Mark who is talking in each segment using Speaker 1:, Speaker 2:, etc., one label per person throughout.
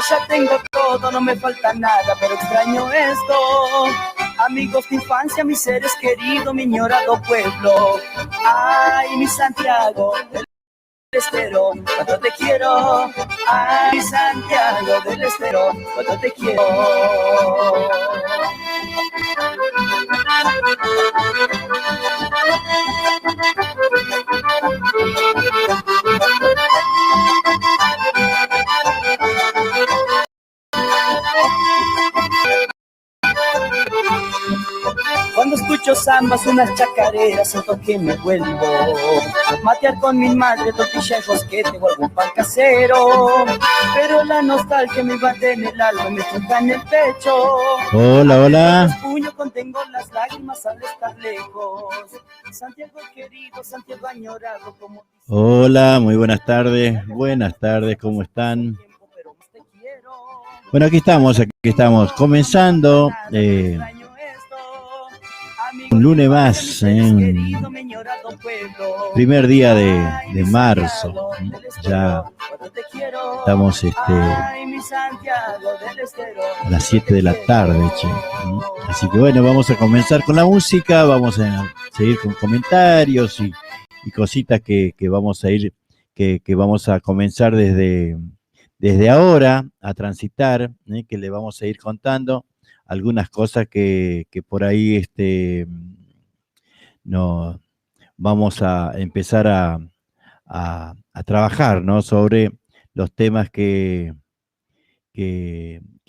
Speaker 1: ya tengo todo, no me falta nada, pero extraño esto. Amigos de infancia, mis seres queridos, mi ñorado pueblo. Ay, mi Santiago del Estero, cuánto te quiero. Ay, Santiago del Estero, cuánto te quiero. Cuando escucho zambas, unas chacareras, siento que me vuelvo matear con mi madre, tortilla y rosquete o algún pan casero. Pero la nostalgia me invade en el alma, me toca en el pecho.
Speaker 2: Hola, hola.
Speaker 1: Los puños contengo las lágrimas al estar lejos. Santiago querido, Santiago añorado, como...
Speaker 2: Hola, muy buenas tardes, ¿cómo están? Bueno, aquí estamos, comenzando un lunes más, primer día de marzo, ya estamos a las 7 de la tarde, che. Así que bueno, vamos a comenzar con la música, vamos a seguir con comentarios y cositas que vamos a ir, que vamos a comenzar desde ahora a transitar, que le vamos a ir contando algunas cosas que por ahí no, vamos a empezar a trabajar, ¿no? Sobre los temas que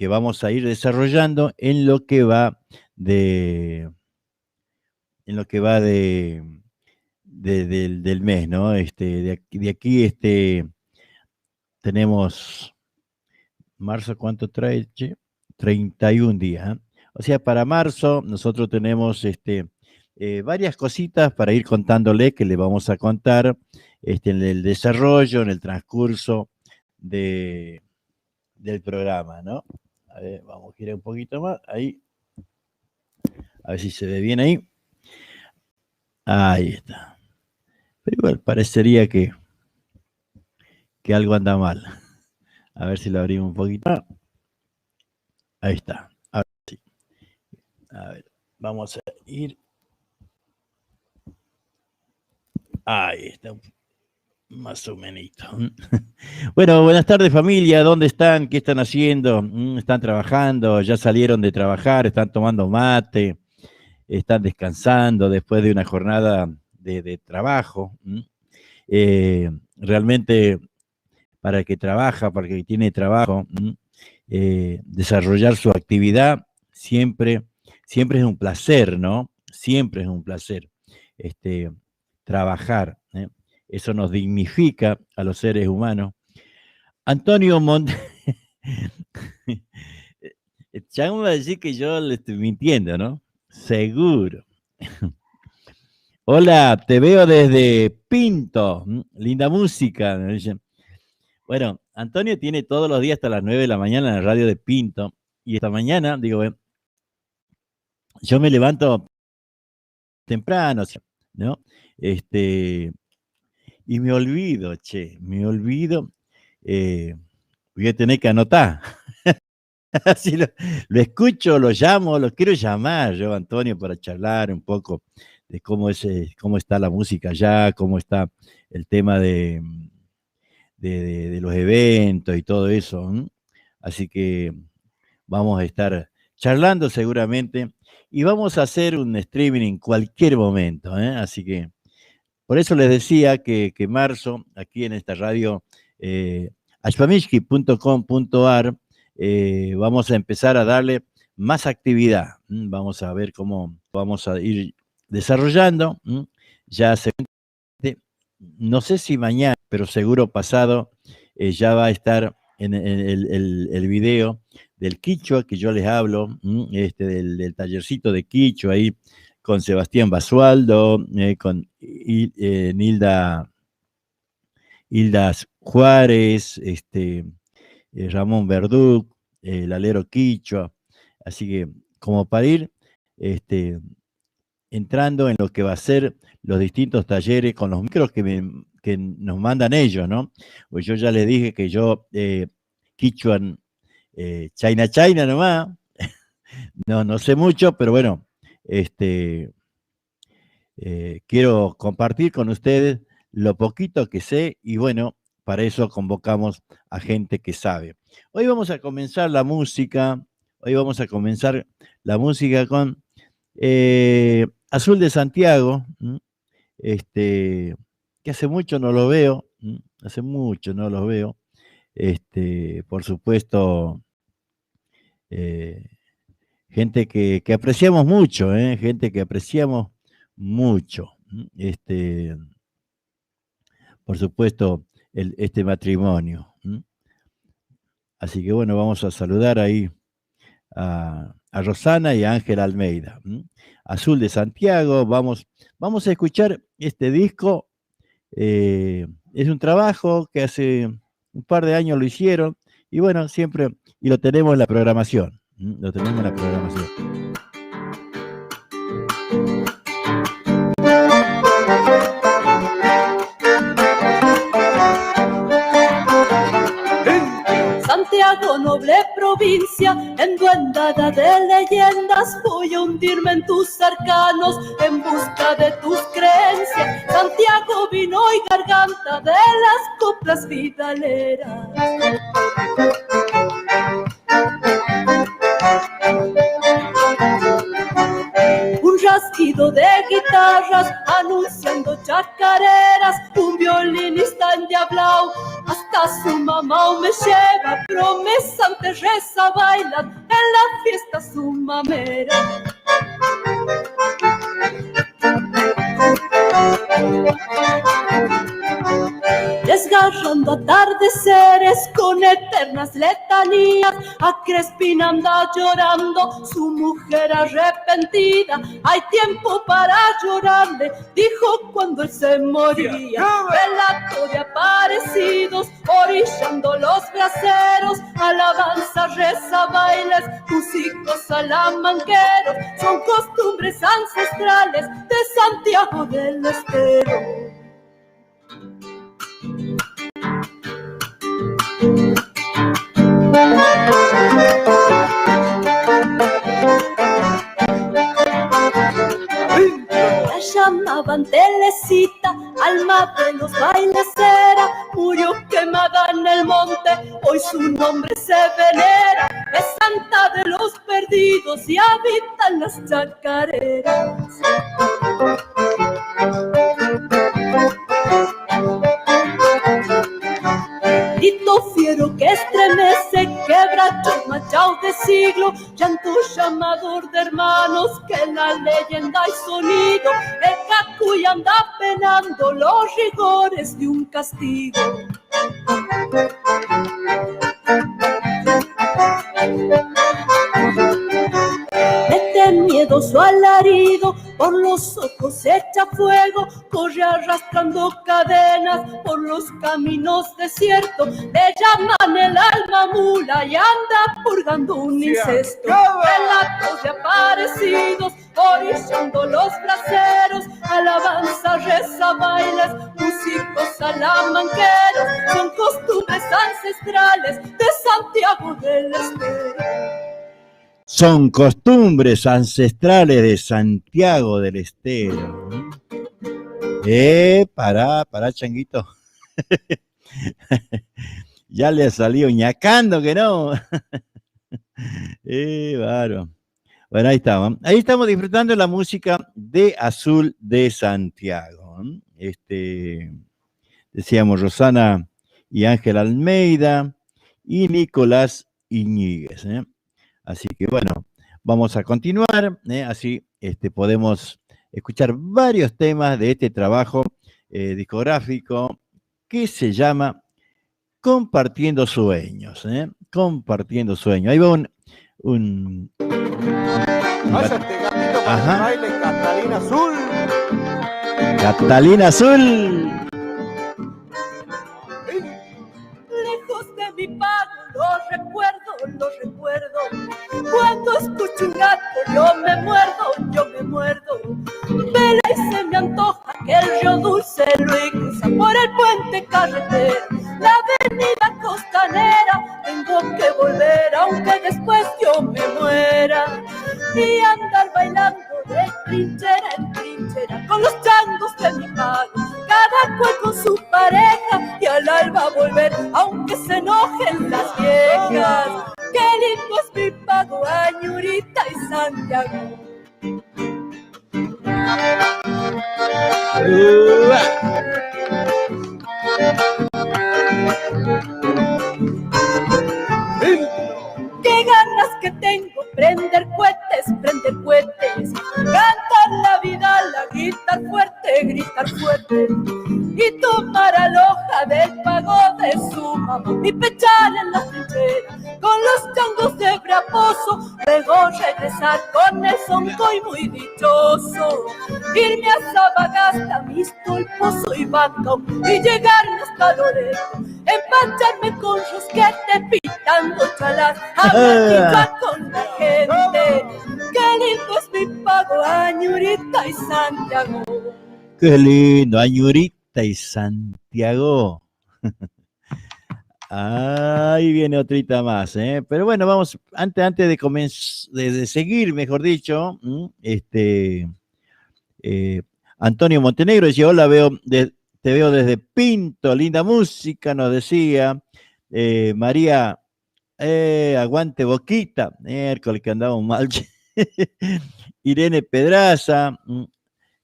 Speaker 2: vamos a ir desarrollando en lo que va del mes, ¿no? De aquí tenemos marzo, ¿cuánto trae? 31 días. O sea, para marzo nosotros tenemos varias cositas para ir contándole, que le vamos a contar en el desarrollo, en el transcurso del programa, ¿no? A ver, vamos a girar un poquito más, ahí. A ver si se ve bien ahí. Ahí está. Pero igual parecería que algo anda mal. A ver si lo abrimos un poquito. Ahí está. Ahora sí. A ver, vamos a ir. Ahí está. Más o menos. Bueno, buenas tardes familia. ¿Dónde están? ¿Qué están haciendo? ¿Están trabajando? ¿Ya salieron de trabajar? ¿Están tomando mate? ¿Están descansando después de una jornada de trabajo? Realmente, para el que trabaja, para el que tiene trabajo, desarrollar su actividad siempre es un placer, ¿no? Siempre es un placer trabajar. Eso nos dignifica a los seres humanos. Antonio Monte... Ya me va a decir que yo le estoy mintiendo, ¿no? Seguro. Hola, te veo desde Pinto. Linda música. Bueno, Antonio tiene todos los días hasta las 9 de la mañana en la radio de Pinto. Y esta mañana, digo, yo me levanto temprano, ¿no? Y me olvido, voy a tener que anotar. Así lo escucho, lo llamo, lo quiero llamar yo, Antonio, para charlar un poco de cómo está la música allá, cómo está el tema de los eventos y todo eso. Así que vamos a estar charlando seguramente y vamos a hacer un streaming en cualquier momento. Así que por eso les decía que marzo, aquí en esta radio, ashpamishki.com.ar, vamos a empezar a darle más actividad. Vamos a ver cómo vamos a ir desarrollando. Ya no sé si mañana, pero seguro pasado, ya va a estar en el video del Quichua que yo les hablo, del tallercito de Quichua ahí, con Sebastián Basualdo, con Hilda Juárez, Ramón Verduc, el alero Quichua. Así que, como para ir entrando en lo que va a ser los distintos talleres con los micros que nos mandan ellos, ¿no? Pues yo ya les dije que yo, Quichua China China nomás. No sé mucho, pero bueno, quiero compartir con ustedes lo poquito que sé y bueno, para eso convocamos a gente que sabe. Hoy vamos a comenzar la música con Azul de Santiago, que hace mucho no lo veo, hace mucho no los veo. Por supuesto, gente que apreciamos mucho, gente que apreciamos mucho. Por supuesto, este matrimonio. Así que bueno, vamos a saludar ahí a Rosana y a Ángel Almeida. Azul de Santiago, vamos a escuchar este disco. Es un trabajo que hace un par de años lo hicieron y bueno, siempre, y lo tenemos en la programación. Lo tenemos en la programación.
Speaker 3: Santiago, noble provincia, enduendada de leyendas, voy a hundirme en tus arcanos en busca de tus creencias. Santiago, vino y garganta de las coplas vidaleras. Un rasquido de guitarras anunciando chacareras, un violinista endiablao, hasta su mamá me lleva, promesa antes reza, bailan en la fiesta su mamera. Desgarrando atardeceres con eternas letanías, a Crespina anda llorando su mujer arrepentida. Hay tiempo para llorarle, dijo cuando él se moría. Relato de aparecidos, orillando los braseros, alabanza, reza, bailes, músicos salamanqueros, son costumbres ancestrales de Santiago del Estero. La llamaban Telecita, alma de los bailes era, murió quemada en el monte, hoy su nombre se venera, es santa de los perdidos y habita en las chacareras. Grito fiero que estremece, quebrachos machaos de siglo, llanto llamador de hermanos que la leyenda y sonido, el cacuy anda penando los rigores de un castigo. Mete miedo su alarido, por los ojos echa fuego, corre arrastrando cadenas por los caminos desiertos, le llaman el alma mula y anda purgando un incesto. Relatos de aparecidos, orillando los braseros, alabanza, reza, bailes, músicos salamanqueros, son costumbres ancestrales de Santiago del Estero.
Speaker 2: Son costumbres ancestrales de Santiago del Estero. Pará, changuito. Ya le ha salido ñacando que no. Bárbaro. Bueno, ahí estamos. Ahí estamos disfrutando la música de Azul de Santiago. Decíamos Rosana y Ángel Almeida y Nicolás Iñiguez. Así que bueno, vamos a continuar, así podemos escuchar varios temas de este trabajo discográfico que se llama Compartiendo Sueños. Compartiendo Sueños. Ahí va un ajá.
Speaker 4: Catalina Azul.
Speaker 2: Catalina Azul.
Speaker 3: Lejos de mi pago, lo recuerdo. Cuando escucho un gato, yo me muerdo. Vela y se me antoja que el río Dulce lo cruza por el puente carretero, la avenida costanera. Tengo que volver a un aunque después yo me muera. Y andar bailando de trinchera en trinchera con los changos de mi pago, cada cual con su pareja, y al alba volver aunque se enojen las viejas. Qué lindo es mi pago, Añurita y Santiago. Qué ganas que tengo, prender cohetes, cantar la vida, la gritar fuerte, y tomar aloja del pago de su mamá, y pechar en la trinchera con los changos de Braposo, luego regresar con el soncoy muy dichoso, irme a Sabagasta, Misto, El Pozo y Bacao, y llegarme hasta Loreto, empacharme con rosquete, pitando chalas, hablar con la gente. Qué lindo es mi pago, Añurita y Santiago.
Speaker 2: Qué lindo, Añurita y Santiago. Ahí viene otrita más, ¿eh? Pero bueno, vamos, antes de seguir, mejor dicho, Antonio Montenegro decía, hola, te veo desde Pinto, linda música, nos decía. María, aguante Boquita, miércoles que andamos mal. Irene Pedraza,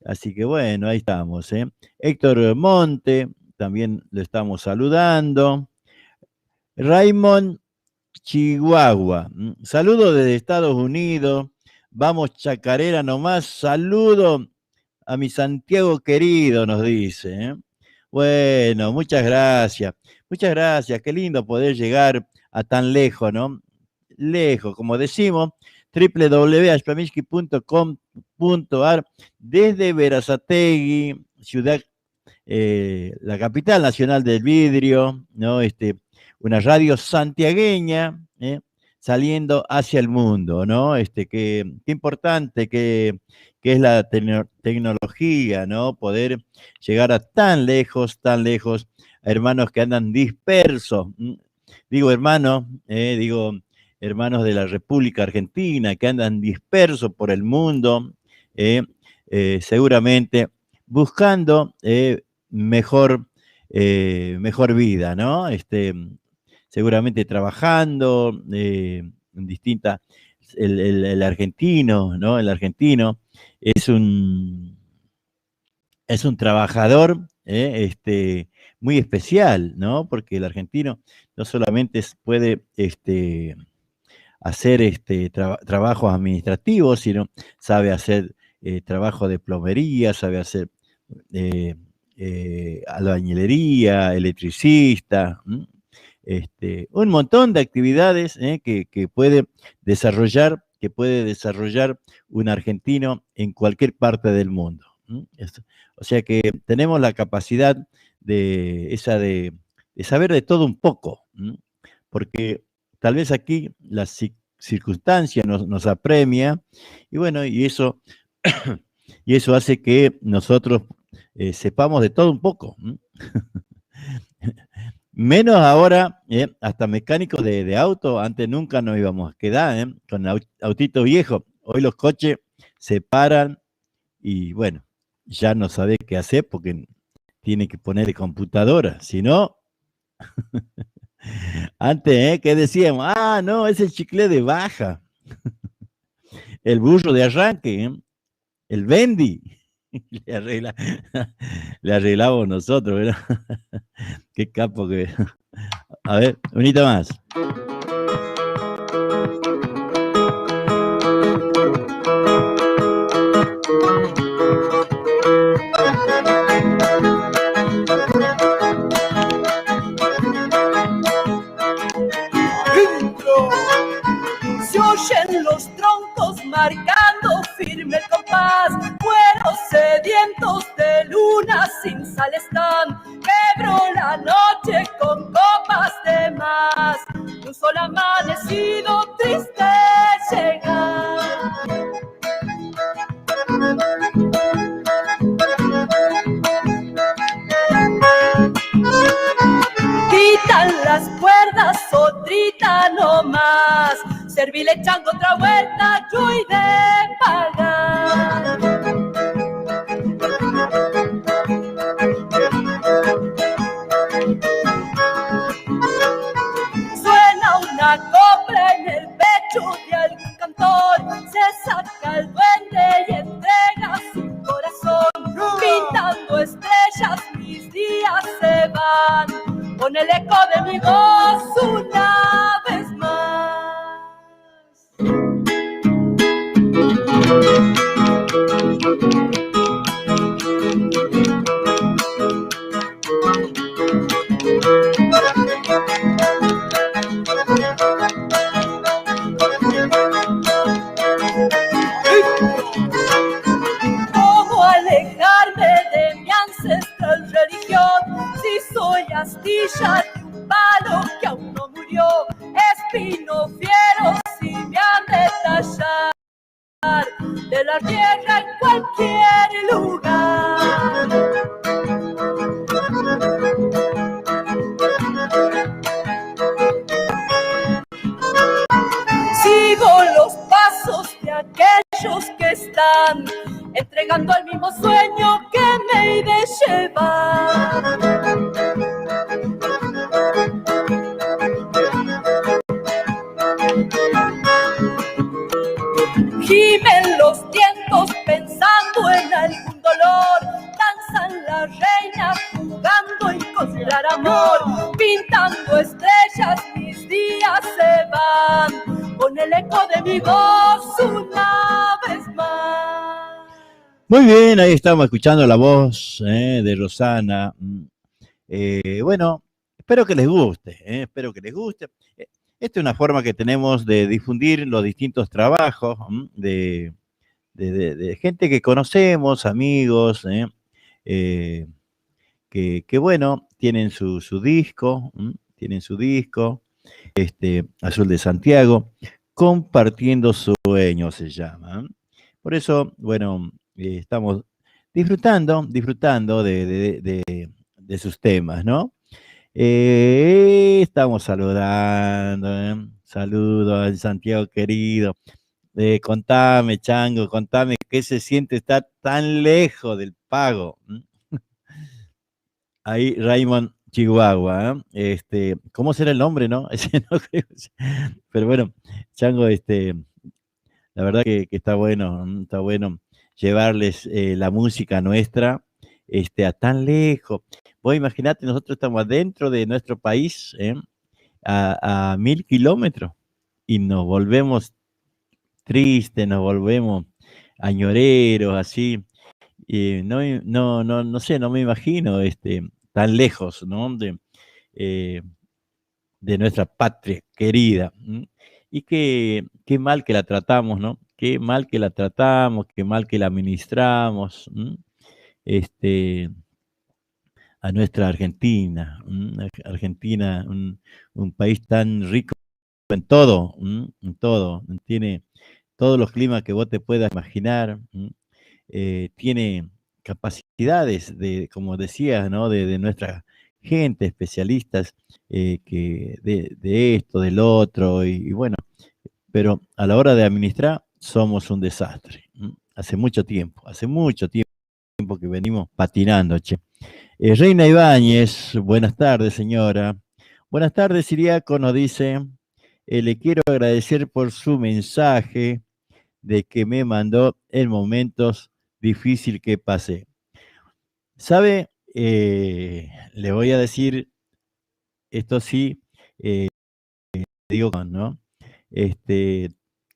Speaker 2: así que bueno, ahí estamos, ¿eh? Héctor Monte, también lo estamos saludando. Raymond Chihuahua, saludo desde Estados Unidos, vamos chacarera nomás, saludo a mi Santiago querido, nos dice, ¿eh? Bueno, muchas gracias, qué lindo poder llegar a tan lejos, ¿no? Lejos, como decimos, www.ashpamiski.com.ar, desde Berazategui, ciudad, la capital nacional del vidrio, ¿no? Una radio santiagueña, saliendo hacia el mundo, ¿no? Qué importante que es la tecnología, ¿no? Poder llegar a tan lejos, hermanos que andan dispersos. Digo hermanos, hermanos de la República Argentina que andan dispersos por el mundo, seguramente buscando mejor vida, ¿no? Seguramente trabajando en distintas, el argentino, ¿no? El argentino es un trabajador, muy especial, ¿no? Porque el argentino no solamente puede hacer trabajos administrativos, sino sabe hacer trabajo de plomería, sabe hacer albañilería, electricista, un montón de actividades que puede desarrollar un argentino en cualquier parte del mundo. O sea que tenemos la capacidad de saber de todo un poco, porque tal vez aquí la circunstancia nos apremia, y bueno, y eso hace que nosotros sepamos de todo un poco. Menos ahora, hasta mecánicos de auto, antes nunca nos íbamos a quedar con autitos viejos. Hoy los coches se paran y bueno, ya no sabe qué hacer porque tiene que ponerle computadora, si no, antes, ¿qué decíamos? Ah, no, es el chicle de baja, el burro de arranque, el bendy. Le arreglamos nosotros, ¿verdad? Qué capo que... A ver, unita más.
Speaker 3: Se oyen los troncos marcando firme el compás, cueros sedientos de luna sin sal están, quebró la noche con copas de más, un sol amanecido triste llega. Quitan las cuerdas, otrita no más, servile chango otra vuelta, yo y de pagar. Suena una copla en el pecho de algún cantor, se saca el duende y entrega su corazón, pintando estrellas mis días se van, con el eco de mi voz una vez más. ¿Cómo alejarme de mi ancestral religión si soy astilla de un palo que aún no murió? Espino fiero si me han de tallar de la tierra en cualquier lugar. Sigo los pasos de aquellos que están entregando el mismo sueño que me he de llevar. Gimen los vientos pensando en algún dolor, danzan las reinas jugando y considerar amor, pintando estrellas mis días se van, con el eco de mi voz una vez más.
Speaker 2: Muy bien, ahí estamos escuchando la voz de Rosana. Bueno, espero que les guste, espero que les guste. Esta es una forma que tenemos de difundir los distintos trabajos de gente que conocemos, amigos, que bueno, tienen su disco, Azul de Santiago, Compartiendo Sueños se llama. Por eso, bueno, estamos disfrutando de sus temas, ¿no? Estamos saludando, saludo a Santiago querido. Contame, Chango, contame qué se siente estar tan lejos del pago. Ahí Raymond Chihuahua, ¿cómo será el nombre, no? Ese no creo. Pero bueno, Chango, la verdad que está bueno llevarles la música nuestra a tan lejos. Vos imaginate, nosotros estamos dentro de nuestro país, a 1000 kilómetros, y nos volvemos tristes, nos volvemos añoreros, así. No sé, no me imagino tan lejos, ¿no? De nuestra patria querida. Y qué mal que la tratamos, ¿no? Qué mal que la tratamos, qué mal que la administramos. A nuestra Argentina, Argentina, un país tan rico en todo, tiene todos los climas que vos te puedas imaginar, tiene capacidades como decías, ¿no? De nuestra gente, especialistas, que de esto, del otro, y bueno, pero a la hora de administrar somos un desastre. Hace mucho tiempo que venimos patinando, che. Reina Ibáñez, buenas tardes, señora. Buenas tardes, Siriaco, nos dice, le quiero agradecer por su mensaje de que me mandó en momentos difíciles que pasé. ¿Sabe? Le voy a decir, esto sí, digo, ¿no?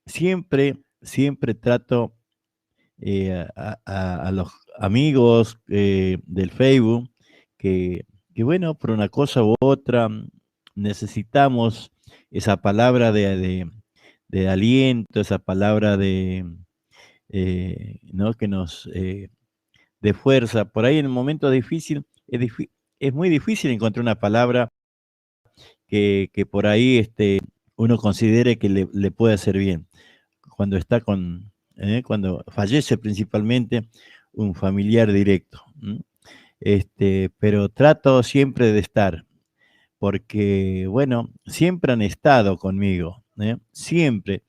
Speaker 2: Siempre trato a los amigos del Facebook que bueno, por una cosa u otra necesitamos esa palabra de aliento, esa palabra ¿no? que nos de fuerza. Por ahí en un momento difícil, es muy difícil encontrar una palabra que por ahí uno considere que le puede hacer bien. Cuando está cuando fallece principalmente un familiar directo. Pero trato siempre de estar, porque, bueno, siempre han estado conmigo, Siempre.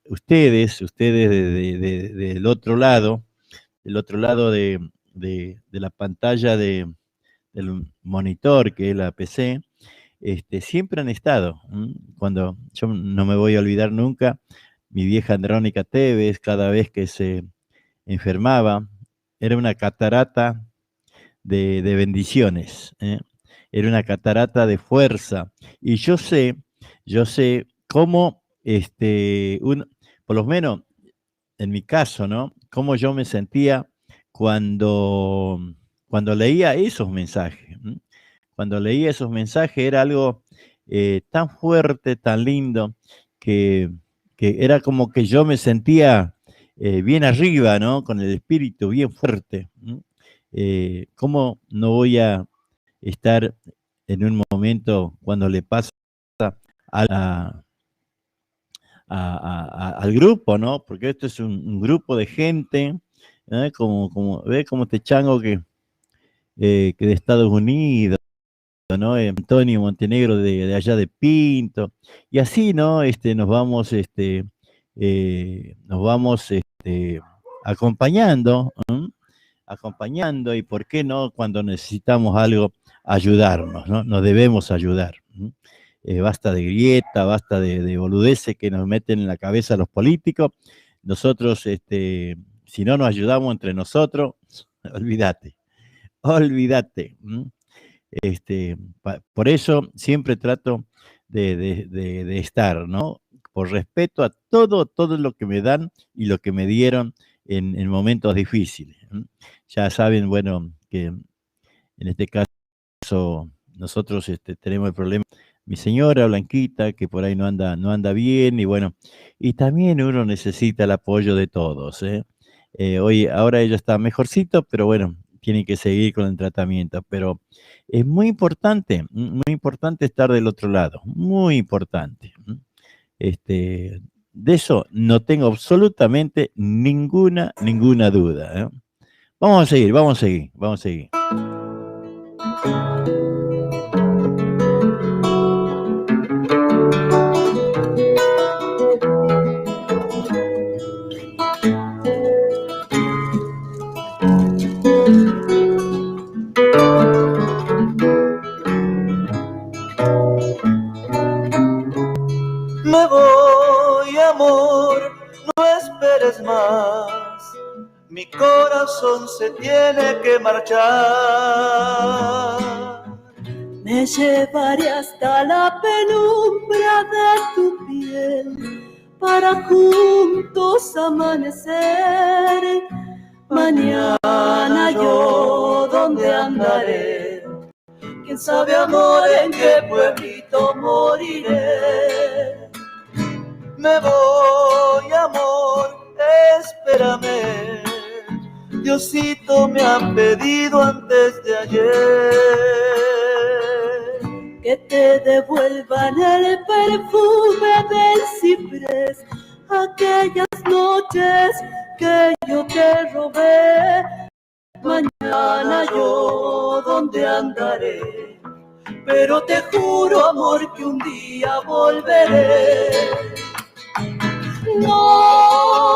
Speaker 2: Ustedes del otro lado, de la pantalla del monitor, que es la PC, siempre han estado. Cuando yo no me voy a olvidar nunca, mi vieja Andrónica Tevez, cada vez que se enfermaba, era una catarata de bendiciones, era una catarata de fuerza. Y yo sé cómo, por lo menos en mi caso, ¿no? Cómo yo me sentía cuando, cuando leía esos mensajes. Cuando leía esos mensajes era algo tan fuerte, tan lindo, que, que era como que yo me sentía bien arriba, ¿no? Con el espíritu bien fuerte. ¿Cómo no voy a estar en un momento cuando le pasa a, al grupo, ¿no? Porque esto es un grupo de gente, ve como este chango que de Estados Unidos, ¿no? Antonio Montenegro de allá de Pinto, y así, ¿no? Nos vamos acompañando, acompañando, y por qué no, cuando necesitamos algo, ayudarnos, ¿no? Nos debemos ayudar. Basta de grieta, basta de boludeces que nos meten en la cabeza los políticos. Nosotros, si no nos ayudamos entre nosotros, olvídate, olvídate. Por eso siempre trato de estar, ¿no? Por respeto a todo lo que me dan y lo que me dieron en momentos difíciles. Ya saben, bueno, que en este caso nosotros tenemos el problema, mi señora Blanquita, que por ahí no anda bien, y bueno, y también uno necesita el apoyo de todos, ¿eh? Ahora ella está mejorcito, pero bueno, tiene que seguir con el tratamiento, pero es muy importante estar del otro lado, muy importante. De eso no tengo absolutamente ninguna duda, ¿eh? Vamos a seguir.
Speaker 1: Me voy, amor, no esperes más. Mi corazón se tiene que marchar.
Speaker 3: Me llevaré hasta la penumbra de tu piel para juntos amanecer. Mañana yo, ¿dónde andaré? Quién sabe, amor, en qué pueblito moriré.
Speaker 1: Me voy, amor, espérame. Diosito me ha pedido antes de ayer
Speaker 3: que te devuelvan el perfume del ciprés, aquellas noches que yo te robé. Mañana yo, ¿dónde andaré? Pero te juro, amor, que un día volveré. No,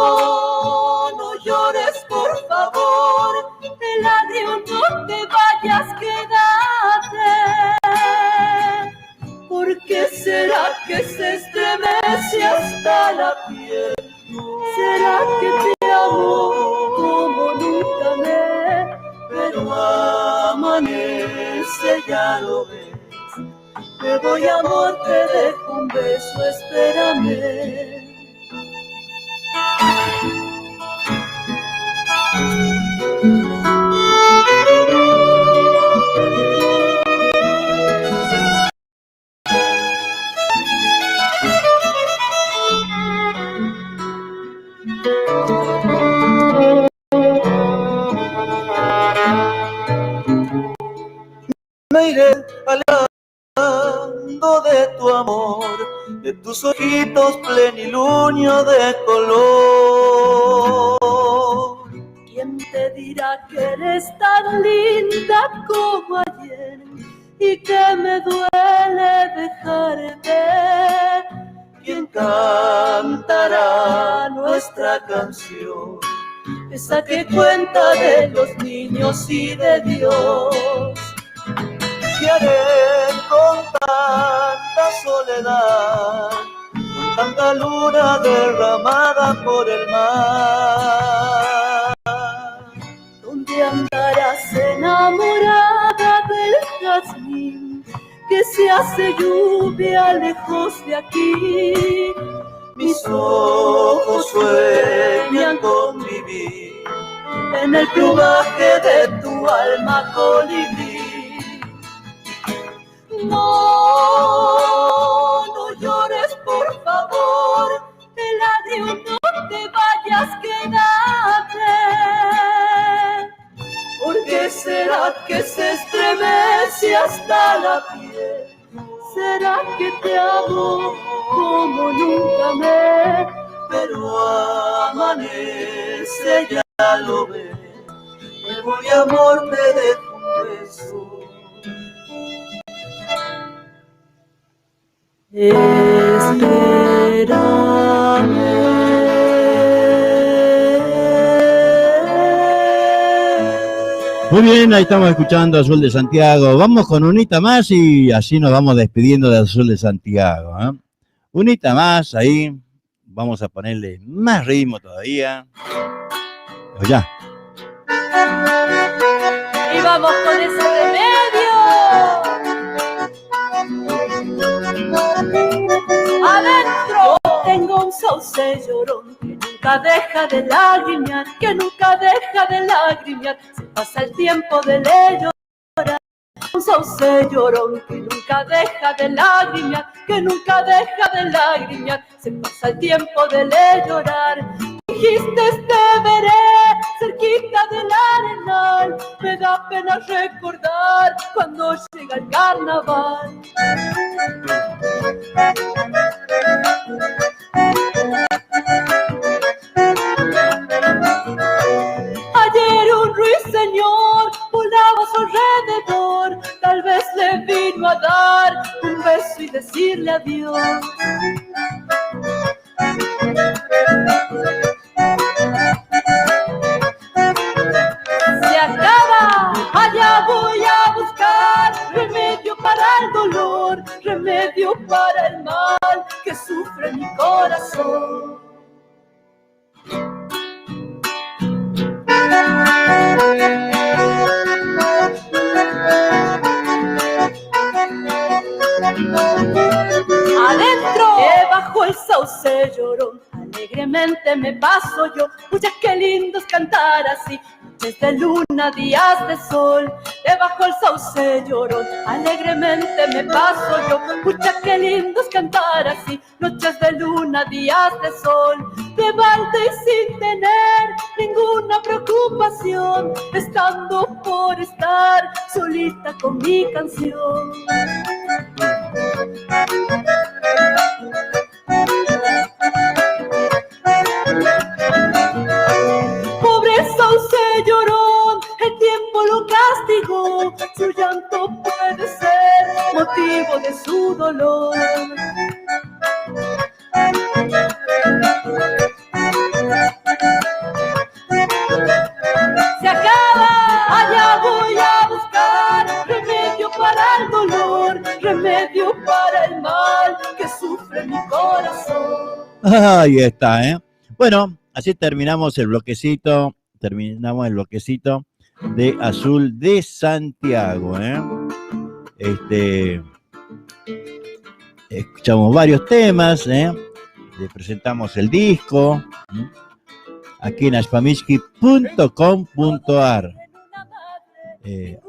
Speaker 3: no llores, por favor, el agrio, no te vayas, quédate. ¿Por qué será que se estremece hasta la piel? ¿Será que te amo como nunca amé?
Speaker 1: Pero amanece, ya lo ves.
Speaker 3: Me voy, amor, te dejo un beso, espérame.
Speaker 1: Me iré alejando de tu amor, de tus ojitos plenilunio de color.
Speaker 3: ¿Quién te dirá que eres tan linda como ayer y que me duele dejarte? cantará nuestra canción, esa que cuenta de los niños y de Dios.
Speaker 1: ¿Qué haré con tanta soledad, con tanta luna derramada por el mar?
Speaker 3: ¿Dónde andarás enamorada del jazmín que se hace lluvia lejos de aquí?
Speaker 1: Mis ojos sueñan con vivir
Speaker 3: en el plumaje de tu alma colibrí. No, no llores por favor, Eladio, no te vayas, quédate. ¿Por qué será que se estremece hasta la piel? ¿Será que te amo como nunca amé?
Speaker 1: Pero amanece, ya lo ves, nuevo y amor te dejo un beso.
Speaker 3: Espérame.
Speaker 2: Muy bien, ahí estamos escuchando Azul de Santiago. Vamos con unita más y así nos vamos despidiendo de Azul de Santiago, ¿eh? Unita más, ahí vamos a ponerle más ritmo todavía. O ya.
Speaker 3: Y vamos con ese remedio. Adentro. Yo tengo un sauce llorón que nunca deja de lagrimear, que nunca deja de lagrimear. Se pasa el tiempo de le llorar. Un sauce llorón que nunca deja de lagrimear, que nunca deja de lagrimear. Se pasa el tiempo de le llorar. Dijiste te veré cerquita del arenal, me da pena recordar cuando llega el carnaval. Ayer un ruiseñor volaba a su alrededor, tal vez le vino a dar un beso y decirle adiós. Se acaba, allá voy a buscar remedio para el dolor, remedio para el mal que sufre mi corazón. Adentro, debajo el sauce llorón, alegremente me paso yo. Pucha, qué lindo es cantar así, noches de luna, días de sol. Debajo el sauce llorón, alegremente me paso yo. Pucha, qué lindo es cantar así, noches de luna, días de sol. De balde y sin tener ninguna preocupación, estando por estar solita con mi canción. Pobre sauce llorón, el tiempo lo castigó, su llanto puede ser motivo de su dolor. Se acaba, allá voy a buscar remedio para el dolor, remedio para el mal que sufre mi corazón.
Speaker 2: Ahí está, ¿eh? Bueno, así terminamos el bloquecito de Azul de Santiago, ¿eh? Escuchamos varios temas, ¿eh? Le presentamos el disco, ¿eh? Aquí en ashpamishki.com.ar.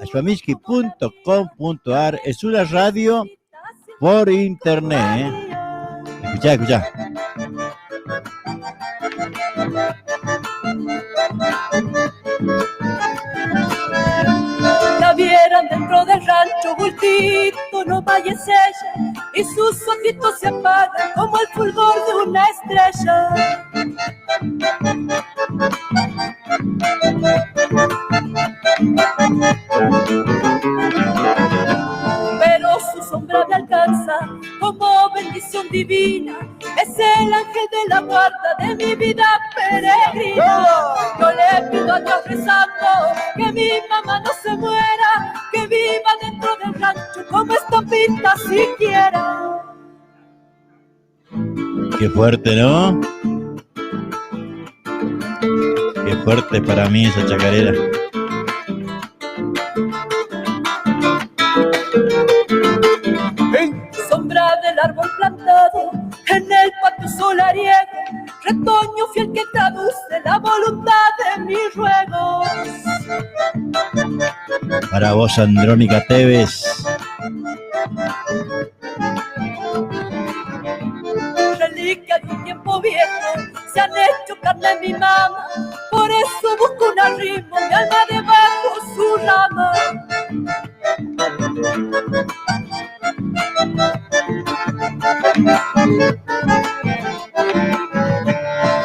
Speaker 2: Ashpamishki.com.ar es una radio por internet, ¿eh? Escuchá.
Speaker 3: La vieran dentro del rancho, bultito, no vayas ella, y sus ojitos se apagan como el fulgor de una estrella. Pero su sombra me alcanza como bendición divina, es el ángel de la guarda de mi vida peregrina. Yo le pido a Dios rezando que mi mamá no se muera, que viva dentro del rancho como Estampita siquiera.
Speaker 2: Qué fuerte, ¿no? Qué fuerte para mí esa chacarera.
Speaker 3: Sombra del árbol plantado en el patio solariego, retoño fiel que traduce la voluntad de mis ruegos.
Speaker 2: Para vos, Andrónica Tevez.
Speaker 3: Reliquia de un tiempo viejo, se han hecho carne en mi mama, por eso busco un arrimo, mi alma debajo su rama.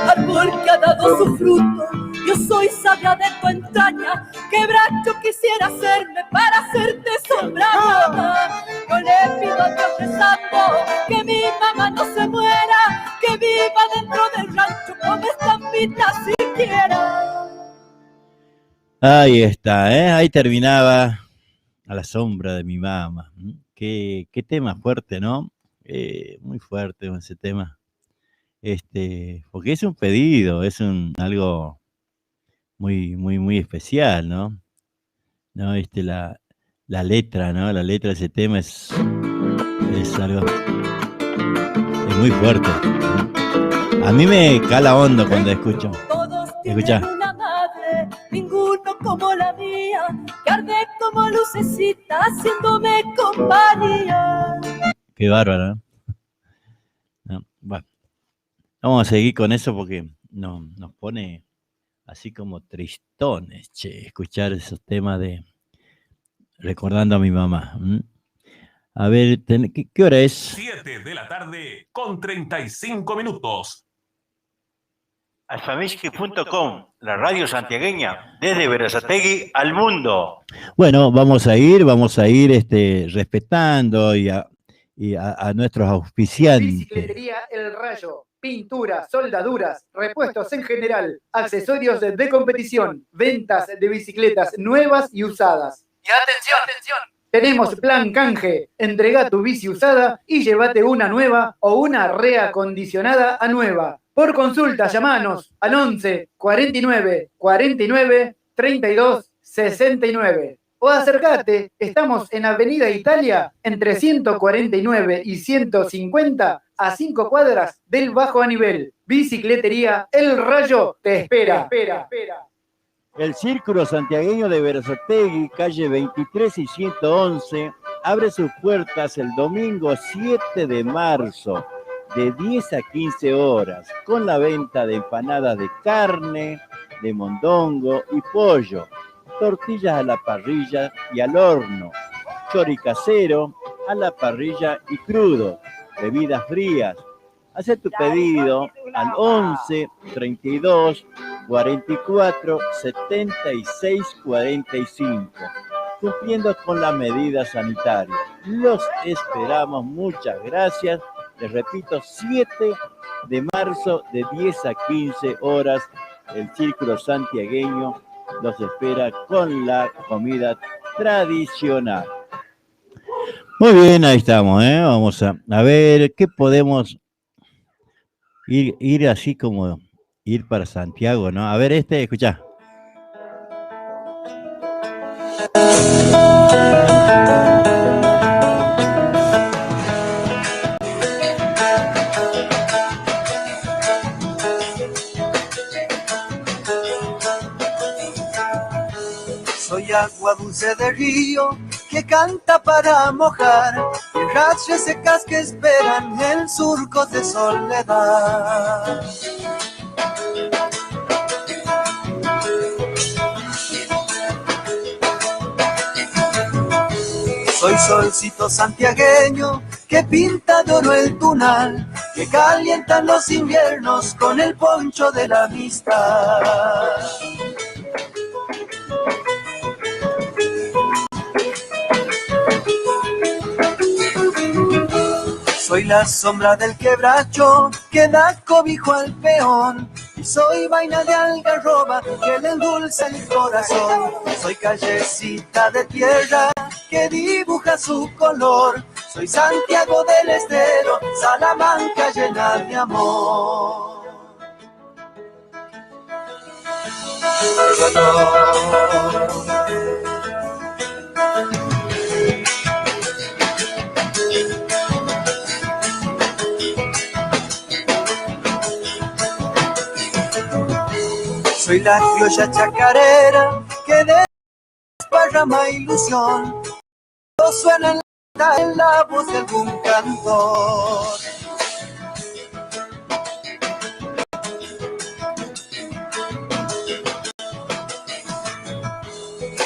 Speaker 3: Árbol que ha dado su fruto, yo soy sabia de tu entraña, quebracho quisiera hacerme para hacerte sombra, mamá. Yo le pido a Dios rezando que mi mamá no se muera, que viva dentro del rancho como Estampita siquiera.
Speaker 2: Ahí está, ¿eh? Ahí terminaba A la sombra de mi mamá. Qué tema fuerte, ¿no? Muy fuerte ese tema. Porque es un pedido, es algo muy, muy, muy especial, ¿no? ¿No? La letra, ¿no? La letra de ese tema es algo, es muy fuerte. A mí me cala hondo cuando escucho. Escucha.
Speaker 3: Una madre, ninguno como la mía, que arde como lucecita haciéndome compañía.
Speaker 2: Qué bárbaro, ¿no? No, bueno, vamos a seguir con eso porque nos pone así como tristones, che, escuchar esos temas de recordando a mi mamá. A ver, ¿qué hora es?
Speaker 4: 7 de la tarde con 35 minutos.
Speaker 5: Alfamiski.com, la radio santiagueña, desde Berazategui al mundo.
Speaker 2: Bueno, vamos a ir respetando y a nuestros auspiciantes.
Speaker 6: Bicicletería El Rayo, pintura, soldaduras, repuestos en general, accesorios de competición, ventas de bicicletas nuevas y usadas. Y atención, tenemos plan canje, entrega tu bici usada y llévate una nueva o una reacondicionada a nueva. Por consulta, llamanos al 11 49 49 32 69. O acércate, estamos en Avenida Italia, entre 149 y 150, a 5 cuadras del Bajo Anivel. Bicicletería El Rayo te espera.
Speaker 2: El Círculo Santiagueño de Berazategui, calle 23 y 111, abre sus puertas el domingo 7 de marzo, de 10 a 15 horas, con la venta de empanadas de carne, de mondongo y pollo, tortillas a la parrilla y al horno, chori casero a la parrilla y crudo, bebidas frías. Haz tu pedido al 11 32 44 76 45, cumpliendo con las medidas sanitarias. Los esperamos, muchas gracias. Les repito, 7 de marzo de 10 a 15 horas, el Círculo Santiagueño los espera con la comida tradicional. Muy bien, ahí estamos, ¿eh? Vamos a ver qué podemos ir así como ir para Santiago, ¿no? A ver, escuchá.
Speaker 1: Soy agua dulce de río que canta para mojar rachas secas que esperan en surcos de soledad. Soy solcito santiagueño que pinta de oro el tunal, que calientan los inviernos con el poncho de la amistad. Soy la sombra del quebracho que da cobijo al peón. Y soy vaina de algarroba que le endulza el corazón. Soy callecita de tierra que dibuja su color. Soy Santiago del Estero, Salamanca llena de amor. Soy la criolla chacarera que desparrama ilusión. No suena en la voz de algún cantor.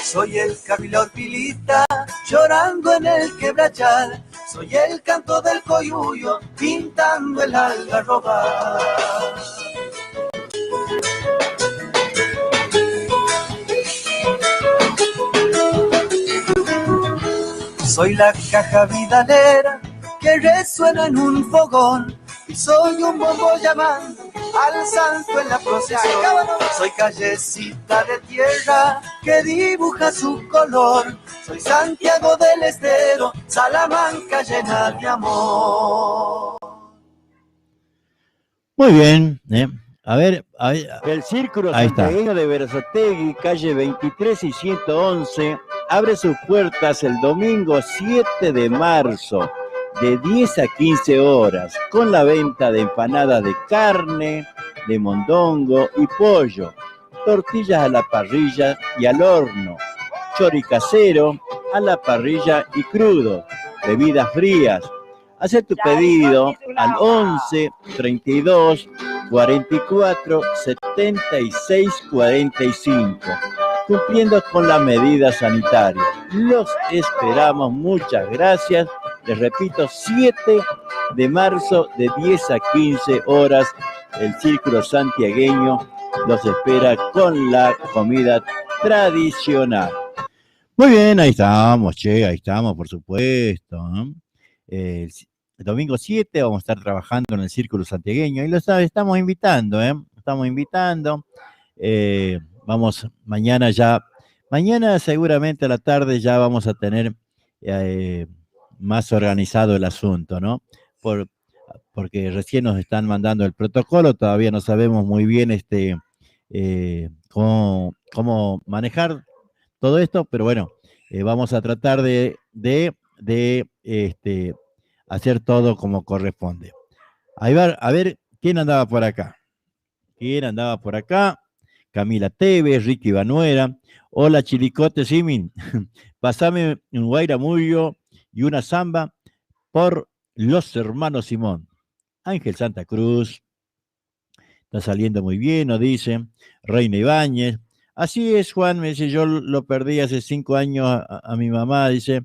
Speaker 1: Soy el Camilo Orpilita llorando en el quebrachal. Soy el canto del coyuyo pintando el algarroba. Soy la caja vidalera que resuena en un fogón. Y soy un bombo llamando al santo en la procesión. Soy callecita de tierra que dibuja su color. Soy Santiago del Estero, Salamanca llena de amor.
Speaker 2: Muy bien, A ver, el Círculo Santiagueño de Berazategui, calle 23 y 111, abre sus puertas el domingo 7 de marzo, de 10 a 15 horas, con la venta de empanadas de carne, de mondongo y pollo, tortillas a la parrilla y al horno, chori casero a la parrilla y crudo, bebidas frías. Haz tu pedido al 11 32 44 76 45, cumpliendo con las medidas sanitarias. Los esperamos, muchas gracias. Les repito, 7 de marzo de 10 a 15 horas, el Círculo Santiagueño los espera con la comida tradicional. Muy bien, ahí estamos, ahí estamos, por supuesto, ¿no? El domingo 7 vamos a estar trabajando en el Círculo Santiagueño y lo estamos invitando, estamos invitando. Vamos mañana seguramente a la tarde ya vamos a tener más organizado el asunto, ¿no? Porque recién nos están mandando el protocolo, todavía no sabemos muy bien cómo manejar todo esto, pero bueno, vamos a tratar de hacer todo como corresponde. Ahí va, a ver, ¿quién andaba por acá? Camila Tevez, Ricky Banuera. Hola, Chilicote Simin. Pasame un guairamullo y una samba por los hermanos Simón. Ángel Santa Cruz. Está saliendo muy bien, nos dice. Reina Ibáñez. Así es, Juan, me dice, yo lo perdí hace 5 años a mi mamá, dice,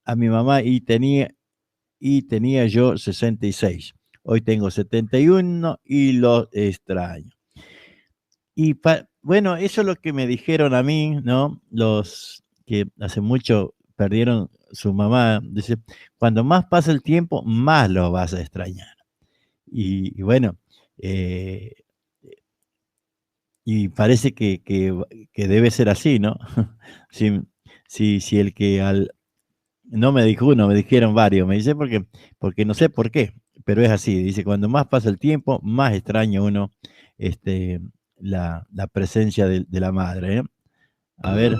Speaker 2: a mi mamá y tenía yo 66. Hoy tengo 71 y lo extraño. Y bueno, eso es lo que me dijeron a mí, ¿no? Los que hace mucho perdieron su mamá. Dice, cuando más pasa el tiempo, más lo vas a extrañar. Y bueno, y parece que debe ser así, ¿no? Si el que no me dijo uno, me dijeron varios, me dice porque no sé por qué, pero es así, dice, cuando más pasa el tiempo, más extraña uno la presencia de la madre, ¿eh? A ver.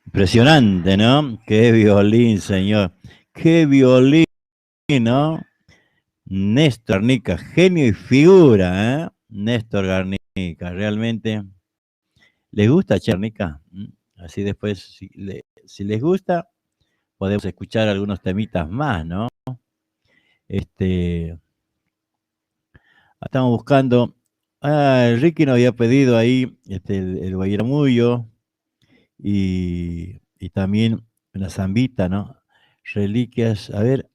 Speaker 2: Impresionante, ¿no? Qué violín, señor. Qué violín, ¿no? Néstor Garnica, genio y figura, ¿eh? Néstor Garnica, realmente. ¿Les gusta Garnica? Así después, si les gusta, podemos escuchar algunos temitas más, ¿no? Estamos buscando. Ricky nos había pedido ahí el Guayiramullo y también una zambita, ¿no? Reliquias, a ver,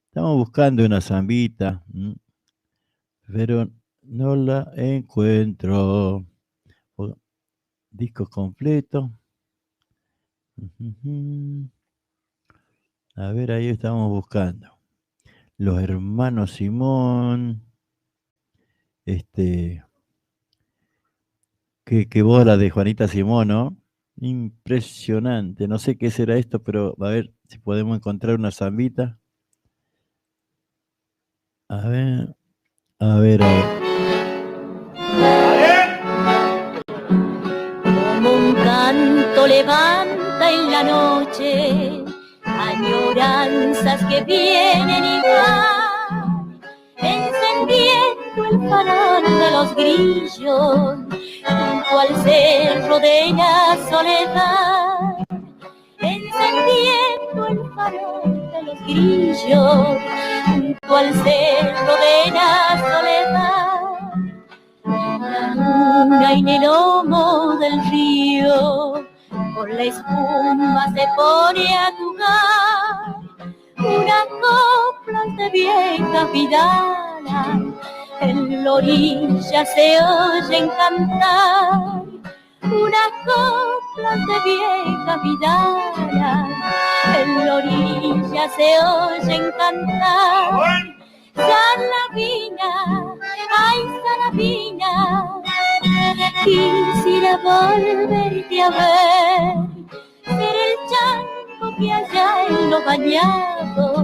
Speaker 2: estamos buscando una zambita, pero no la encuentro. Disco completo. A ver, ahí estamos buscando. Los hermanos Simón. Qué bola de Juanita Simón, ¿no? Impresionante. No sé qué será esto, pero a ver si podemos encontrar una zambita. A ver, a ver, a ver.
Speaker 3: Como un canto levanta en la noche añoranzas que vienen y van, encendiendo el farol de los grillos junto al cerro de la soledad, encendiendo el farol de los grillos junto al cerro de la soledad. La luna en el lomo del río por la espuma se pone a jugar, unas coplas de vieja vidala en la orilla se oyen cantar, unas coplas de vieja vidala en la orilla se oyen cantar. Salavina, ay Salavina, quisiera volverte a ver, ser el chango que allá en los bañados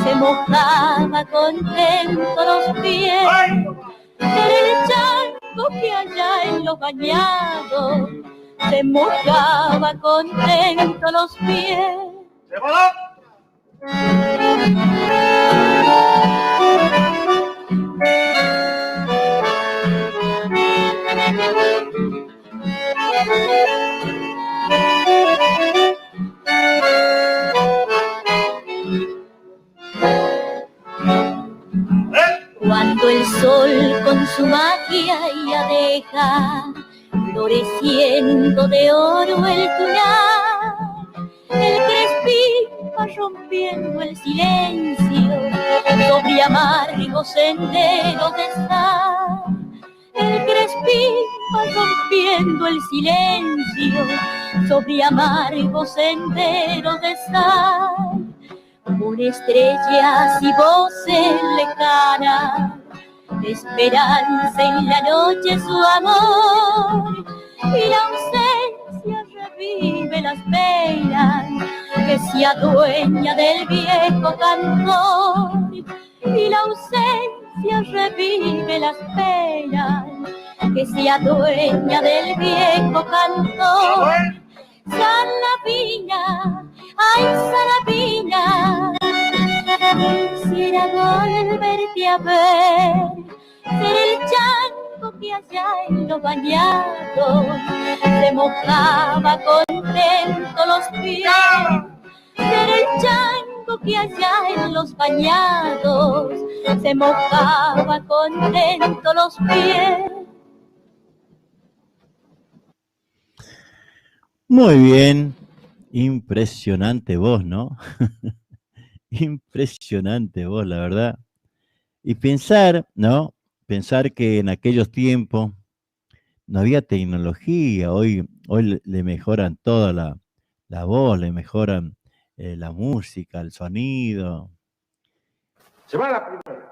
Speaker 3: se mojaba contento los pies, ser el chango que allá en los bañados se mojaba contento los pies. ¡Se voló! Cuando el sol con su magia ya deja floreciendo de oro el tunar, el crespín va rompiendo el silencio sobre amargos senderos de sal, El crespín va rompiendo el silencio sobre amargos senderos de sal, con estrellas y voces lejanas, esperanza en la noche su amor, y la ausencia revive las penas que se adueña del viejo cantor, y la ausencia revive las penas que se adueña del viejo cantor. Salapina, ay Salapina, quisiera volverte a ver, ser el chango que allá en los bañados se mojaba contento los pies, ser el chango que allá en los bañados se mojaba contento los pies.
Speaker 2: Muy bien, impresionante voz, ¿no? Impresionante voz, la verdad. Y pensar, ¿no? Pensar que en aquellos tiempos no había tecnología, hoy le mejoran toda la voz, le mejoran la música, el sonido.
Speaker 7: Se va la primera.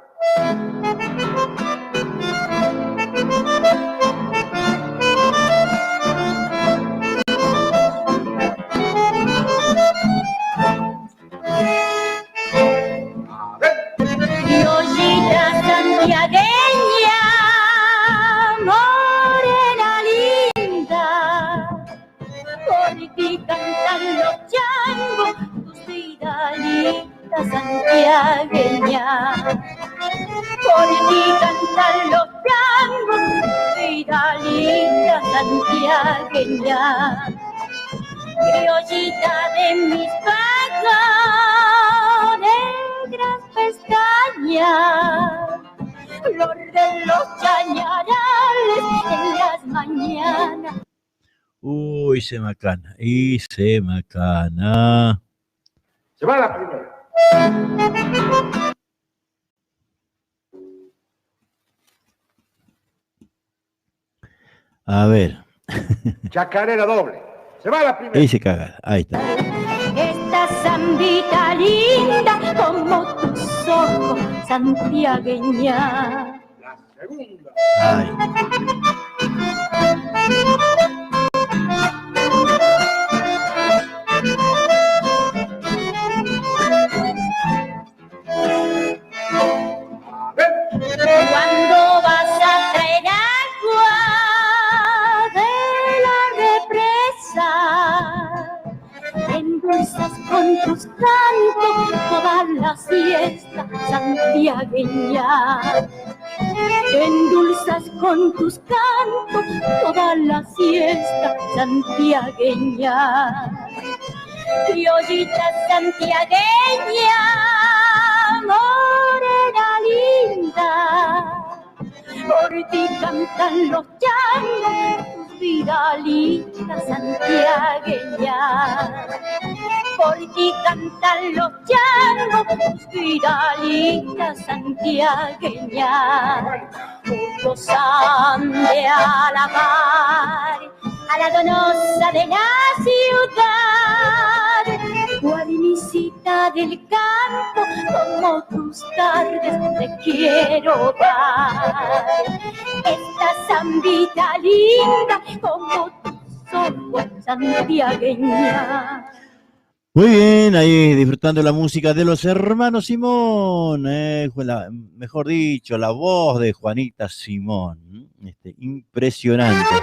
Speaker 3: Criollita santiagueña, morena linda, por ti cantan los changos, tus vidalitas santiagueña, por ti cantan los changos, tus vidalitas santiagueña, criollita de mis pagos, negras pestañas, flor de los chañarales en las mañanas.
Speaker 2: Uy, se macana, y se macana.
Speaker 7: Se va la primera.
Speaker 2: A ver.
Speaker 7: Chacarera doble. Se va la primera.
Speaker 2: Ahí se caga, ahí está.
Speaker 3: Esta zambita linda como tus ojos, santiagueña.
Speaker 7: La segunda.
Speaker 2: Ay.
Speaker 3: Cuando vas a traer agua de la represa, endulzas con tus cantos toda la siesta santiagueña. Endulzas con tus cantos toda la siesta santiagueña. Criollita santiagueña, morena linda, por ti cantan los changos, tus vidalitas santiagueña. Por ti cantan los changos, tus vidalitas santiagueña. Todos han de alabar a la donosa de la ciudad, guarnicita del campo, como tus tardes te quiero dar. Esta zambita linda, como tus ojos santiagueña.
Speaker 2: Muy bien, ahí disfrutando la música de los hermanos Simón, mejor dicho, la voz de Juanita Simón, impresionante.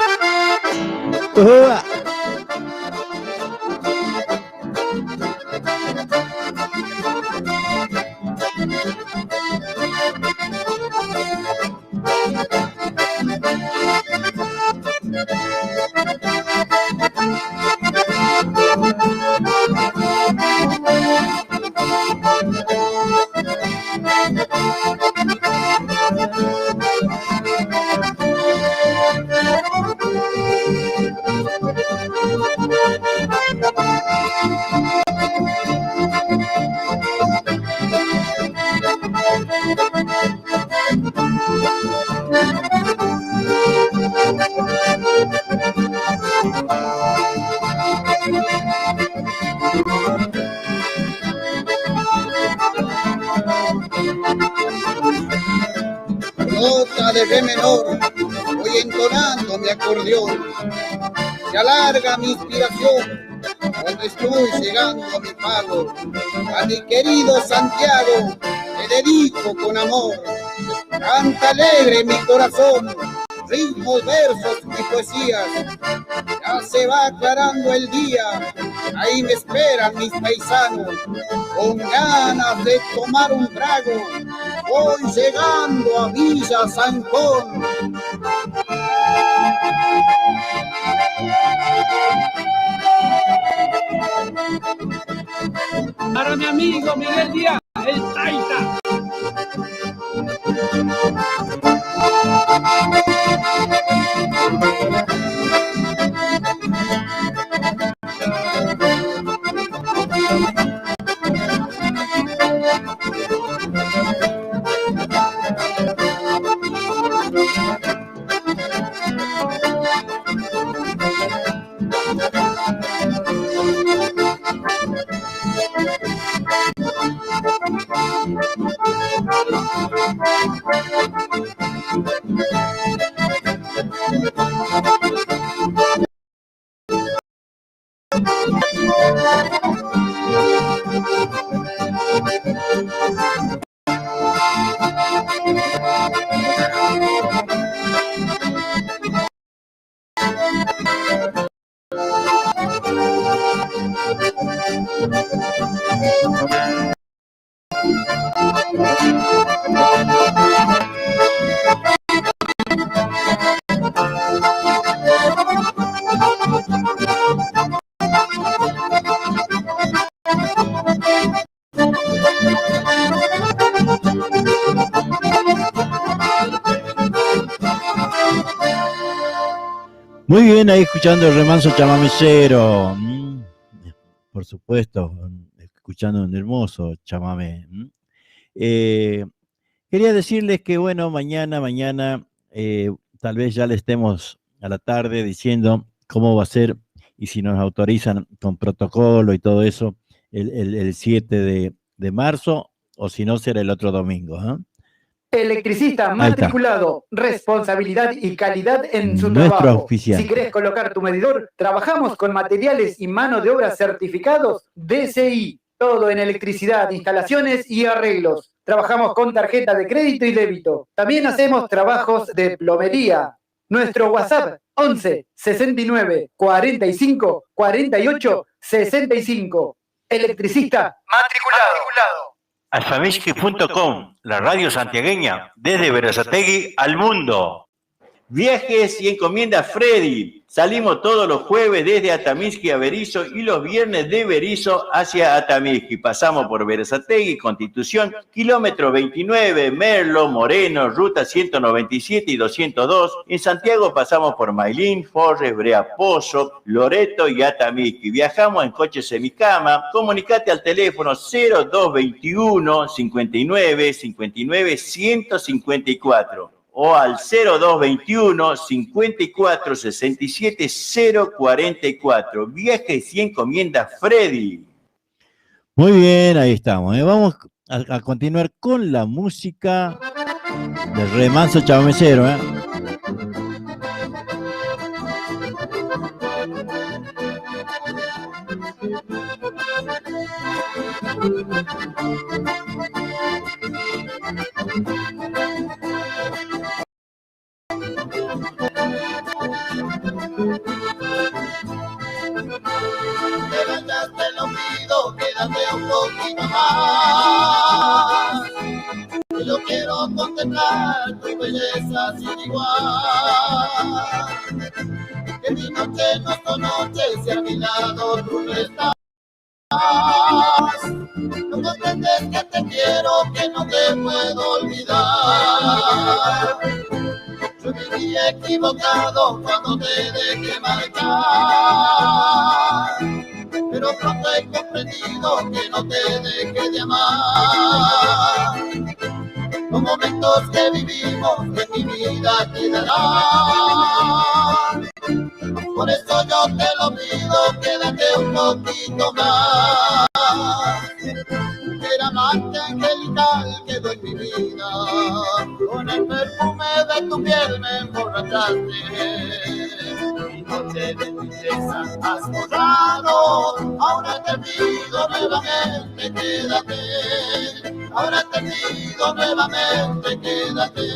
Speaker 8: Nota de re menor, voy entonando mi acordeón. Se alarga mi inspiración cuando estoy llegando a mi pago. A mi querido Santiago le dedico con amor. Canta alegre mi corazón, ritmos, versos y poesías. Ya se va aclarando el día, ahí me esperan mis paisanos, con ganas de tomar un trago. Voy llegando a Villa Zancón.
Speaker 9: Para mi amigo Miguel Díaz, el Taita.
Speaker 2: Muy bien, ahí escuchando el remanso chamamecero. Por supuesto, escuchando un hermoso chamamé. Quería decirles que, bueno, mañana, tal vez ya le estemos a la tarde diciendo cómo va a ser y si nos autorizan con protocolo y todo eso el 7 de marzo, o si no, será el otro domingo.
Speaker 6: Electricista matriculado, responsabilidad y calidad en su
Speaker 2: Nuestro
Speaker 6: trabajo.
Speaker 2: auspiciante.
Speaker 6: Si querés colocar tu medidor, trabajamos con materiales y mano de obra certificados DCI. Todo en electricidad, instalaciones y arreglos. Trabajamos con tarjeta de crédito y débito. También hacemos trabajos de plomería. Nuestro WhatsApp 11 69 45 48 65. Electricista matriculado.
Speaker 5: Alfamiski.com, la radio santiagueña, desde Berazategui al mundo. Viajes y encomienda Freddy. Salimos todos los jueves desde Atamisqui a Berisso y los viernes de Berisso hacia Atamisqui. Pasamos por Berazategui, Constitución, kilómetro 29, Merlo, Moreno, ruta 197 y 202. En Santiago pasamos por Mailín, Forres, Brea Pozo, Loreto y Atamisqui. Viajamos en coche semicama. Comunicate al teléfono 0221 59 59 154. O al 0221 54 67 044. Viajes y encomiendas Freddy.
Speaker 2: Muy bien, ahí estamos. Vamos a continuar con la música del remanso chamamecero.
Speaker 8: Pero ya te lo pido, quédate un poquito más. Que yo quiero contemplar tu belleza sin igual. Que mi noche no es tu noche, si a mi lado tú no estás. No comprendes que te quiero, que no te puedo olvidar. Yo viví equivocado cuando te dejé marchar, pero pronto he comprendido que no te dejé de amar. Los momentos que vivimos en mi vida quedarán. Por eso yo te lo pido, pido, quédate un poquito más. Era amante angelical quedó en mi vida, con el perfume de tu piel me emborrachaste. Mi noche de tristeza has borrado, ahora te pido nuevamente quédate. Ahora te pido nuevamente quédate.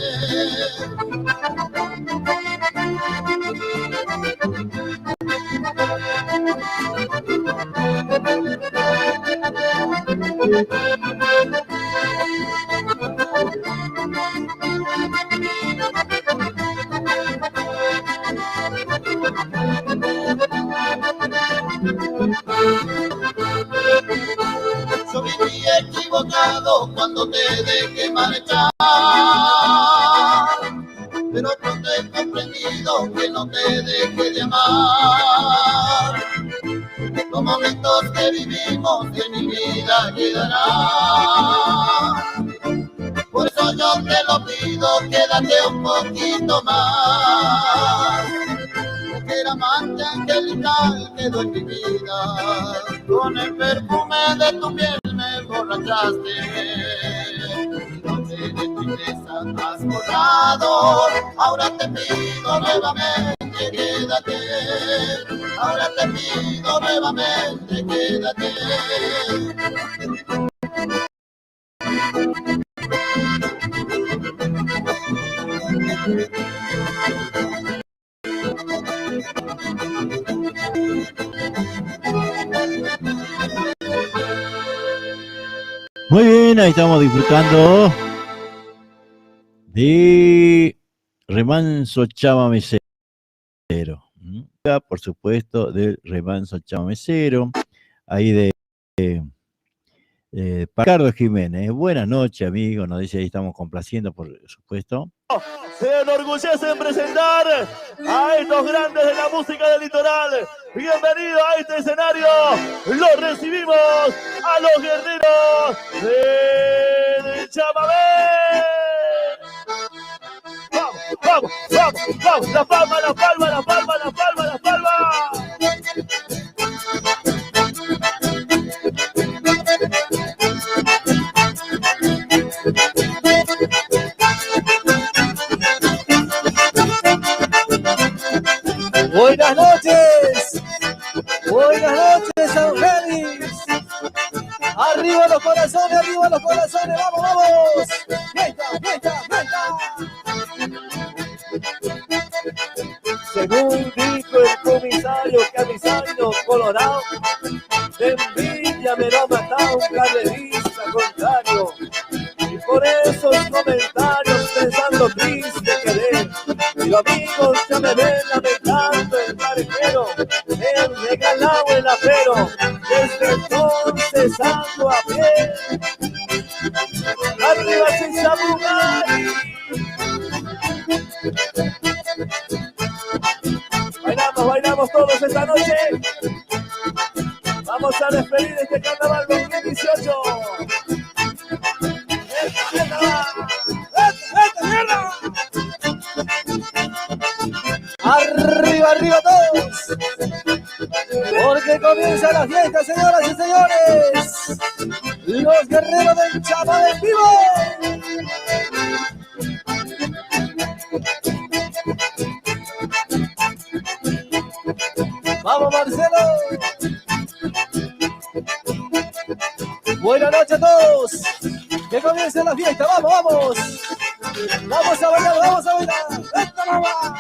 Speaker 8: Yo viví equivocado cuando te dejé marchar, pero pronto he comprendido que no te dejé de amar. Los momentos que vivimos en mi vida quedarán. Por eso yo te lo pido, quédate un poquito más. Mujer amante angelical quedó en mi vida, con el perfume de tu piel me emborrachaste. Mi noche de tristeza has borrado, ahora te pido nuevamente quédate. Ahora te pido nuevamente quédate.
Speaker 2: Muy bien, ahí estamos disfrutando de Remanso Chamamecero. Por supuesto, del Remanso Chamamecero. Ahí de Ricardo Jiménez. Buenas noches, amigos. Nos dice ahí estamos complaciendo, por supuesto.
Speaker 10: Se enorgullece en presentar a estos grandes de la música del litoral. Bienvenido a este escenario. Los recibimos a los guerreros del Chamamé. Vamos, vamos, vamos, vamos. La palma, la palma, la palma, la palma, la palma.
Speaker 11: Buenas noches, San Félix. Arriba los corazones, vamos, vamos. Fiesta, fiesta, fiesta.
Speaker 10: Según dijo el comisario Camisario Colorado, de envidia me lo ha matado un carrerista contrario. Y por esos comentarios pensando triste querer, y los amigos ya me ven lamentando el parejero, he regalado el apero, desde entonces ando a pie. Arriba sin Samurai. Bailamos todos esta noche. Vamos a despedir este carnaval 2018.
Speaker 11: Arriba, arriba todos. Porque comienza la fiesta, señoras y señores. Los guerreros del Chamamé en vivo. Vamos, Marcelo. Buenas noches a todos. Que comience la fiesta. Vamos, vamos. Vamos a bailar, vamos a bailar. ¡Esta mamá!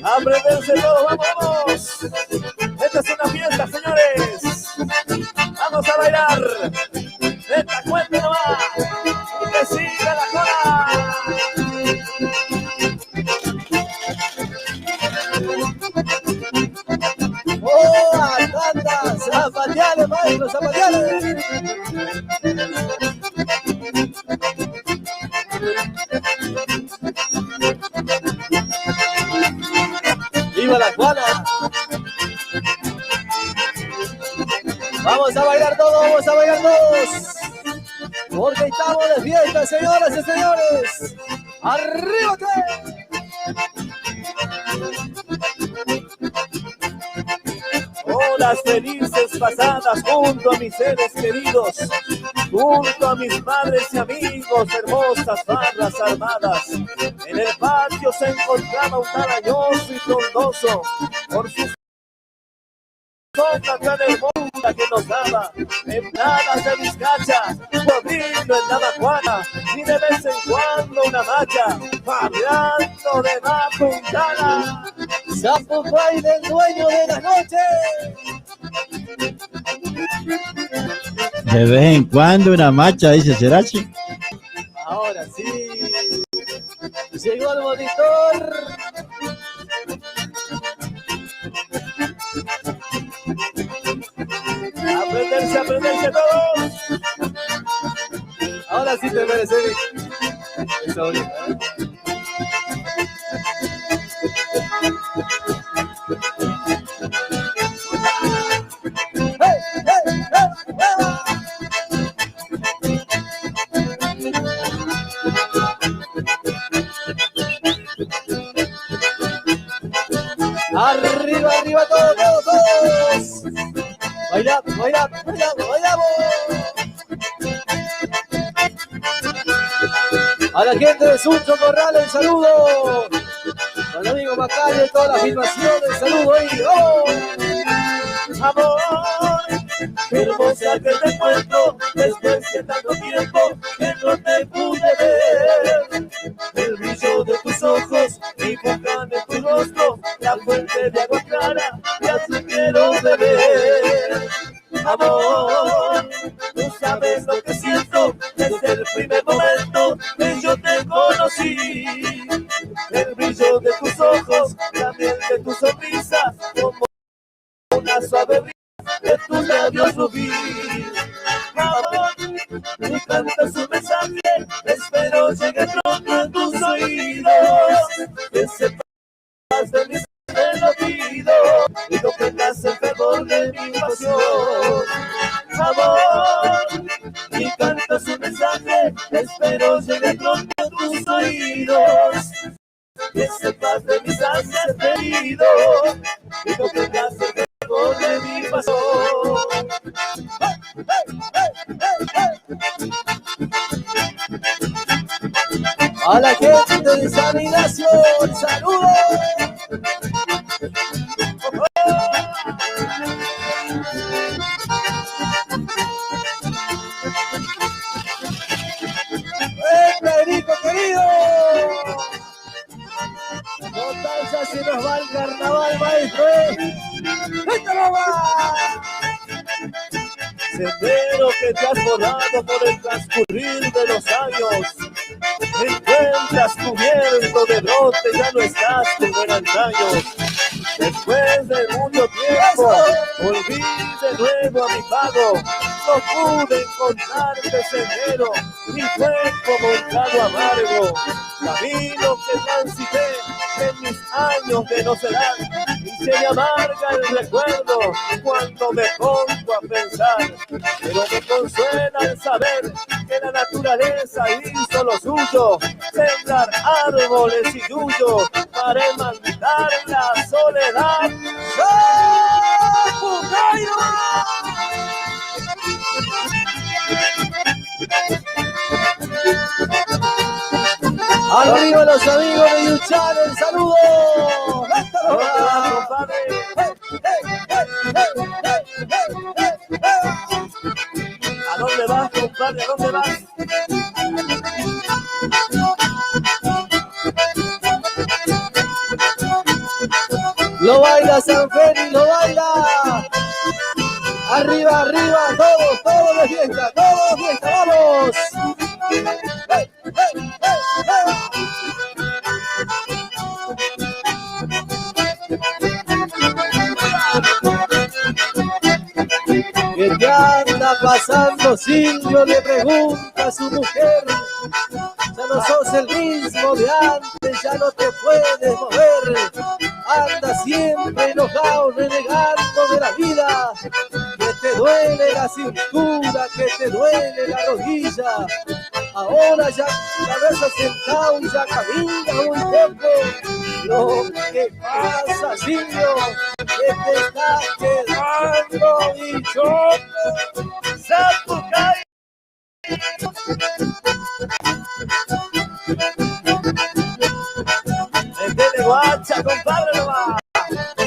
Speaker 10: A prenderse todos, vamos, vamos. Esta es una fiesta, señores. Vamos a bailar. Esta cuenta nomás. Y que siga la cola.
Speaker 11: ¡Oh, Atanda! ¡Zapateales, maestro, zapateales! ¡Viva la Juana! Vamos a bailar todos, vamos a bailar todos. Porque estamos de fiesta, señoras y señores. ¡Arriba que! horas felices pasadas junto a mis seres queridos, junto a mis padres y amigos, hermosas farras armadas. En el patio se encontraba un tarañoso y frondoso, por su sombra tan hermosa que nos daba empladas de vizcacha, podrido en la macuana y de vez en cuando una macha, hablando de mapuntana.
Speaker 10: Zapucay del dueño de la noche.
Speaker 2: De vez en cuando una macha, dice Serachi.
Speaker 10: Ahora sí. Llegó el monitor. Aprenderse todos. Ahora sí te mereces. Eso bonito, ¿eh? Arriba, arriba, todos. Bailamos, bailamos, bailamos, bailamos. A la gente de Suncho Corral, el saludo. Al amigo Macario, todas las filmaciones, saludo ahí. ¡Oh!
Speaker 11: Amor, qué hermosa que te encuentro después de tanto tiempo que no te pude ver. El brillo de tus ojos, mi boca en tu rostro, la fuente de agua clara, ya te quiero beber. Amor, tú sabes lo que siento desde el primer momento que yo te conocí. El brillo de tus ojos, la miel de tu sonrisa, como una suave brisa de tus labios rubí. Amor, tú cantas un mensaje, espero llegue pronto en tus oídos. Que sepas de mis te lo pido, y no tengas el fervor de mi pasión. Amor, y cantas un mensaje, espero llegue pronto a tus oídos. Que sepas de mis ansias querido, y no tengas el fervor de mi pasión.
Speaker 10: A la gente de San Ignacio, el saludo. Federico querido, no tanto si nos va el carnaval, maestro. ¡Esto no va!
Speaker 11: Sendero que te has borrado por el transcurrir de los años. Te encuentras cubierto de brote, ya no estás como en antaño. Después de mucho tiempo, volví de nuevo a mi pago. No pude encontrarte sendero, ni fue como un trago amargo. Camino que transité en mis años que no serán, y se me amarga el recuerdo cuando me pongo a pensar. Pero me consuela el saber que la naturaleza hizo lo suyo, sembrar árboles y yuyo para mandar la soledad.
Speaker 10: Arriba los amigos de Yuchar, el saludo.
Speaker 11: Hola, compadre. ¿A dónde vas, compadre? ¿A dónde vas?
Speaker 10: Lo baila San Félix, lo baila. Arriba, arriba, todos de fiesta, vamos. ¿Qué te anda pasando, Silvio? Le pregunta a su mujer. Ya no sos el mismo de antes, ya no te puedes mover. Anda siempre enojado, renegando de la vida. Que te duele la cintura, que te duele la rodilla. Ahora ya cabeza sentado y ya camina un poco. Lo que pasa, Silvio, que te está quedando corazón. Zapucay. Métele guacha, compadre, nomás.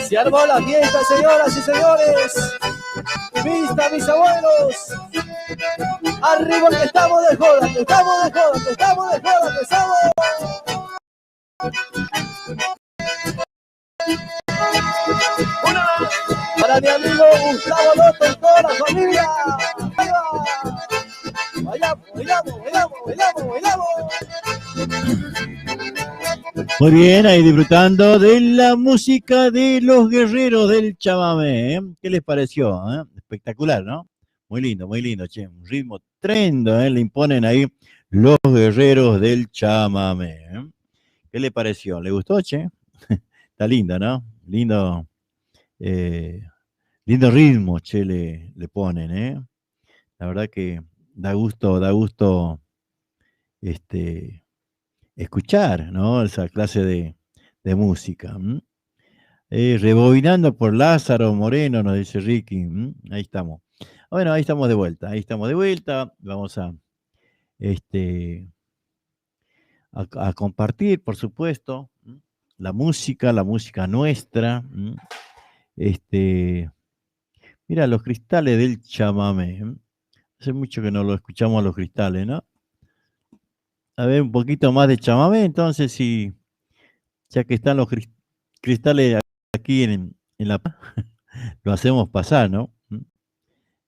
Speaker 10: Se armó la fiesta, señoras y señores. Vista, mis abuelos. Arriba que estamos de joda, que estamos de joda, que estamos de joda, que estamos. Una para mi amigo Gustavo Loto y toda la familia. Ahí va. Bailamos, bailamos, bailamos, bailamos, bailamos.
Speaker 2: Muy bien, ahí disfrutando de la música de los guerreros del chamamé. ¿Qué les pareció? Espectacular, ¿no? Muy lindo, che. Un ritmo tremendo, le imponen ahí los guerreros del chamamé. ¿Qué le pareció? ¿Le gustó, che? Está lindo, ¿no? Lindo ritmo, che, le ponen, La verdad que da gusto escuchar, ¿no? Esa clase de música. Rebobinando por Lázaro Moreno, nos dice Ricky. Ahí estamos. Bueno, ahí estamos de vuelta. Vamos a compartir, por supuesto, la música nuestra. Mira, los cristales del chamamé. Hace mucho que no lo escuchamos a los cristales, ¿no? A ver, un poquito más de chamamé, entonces, ya que están los cristales aquí en la... lo hacemos pasar, ¿no?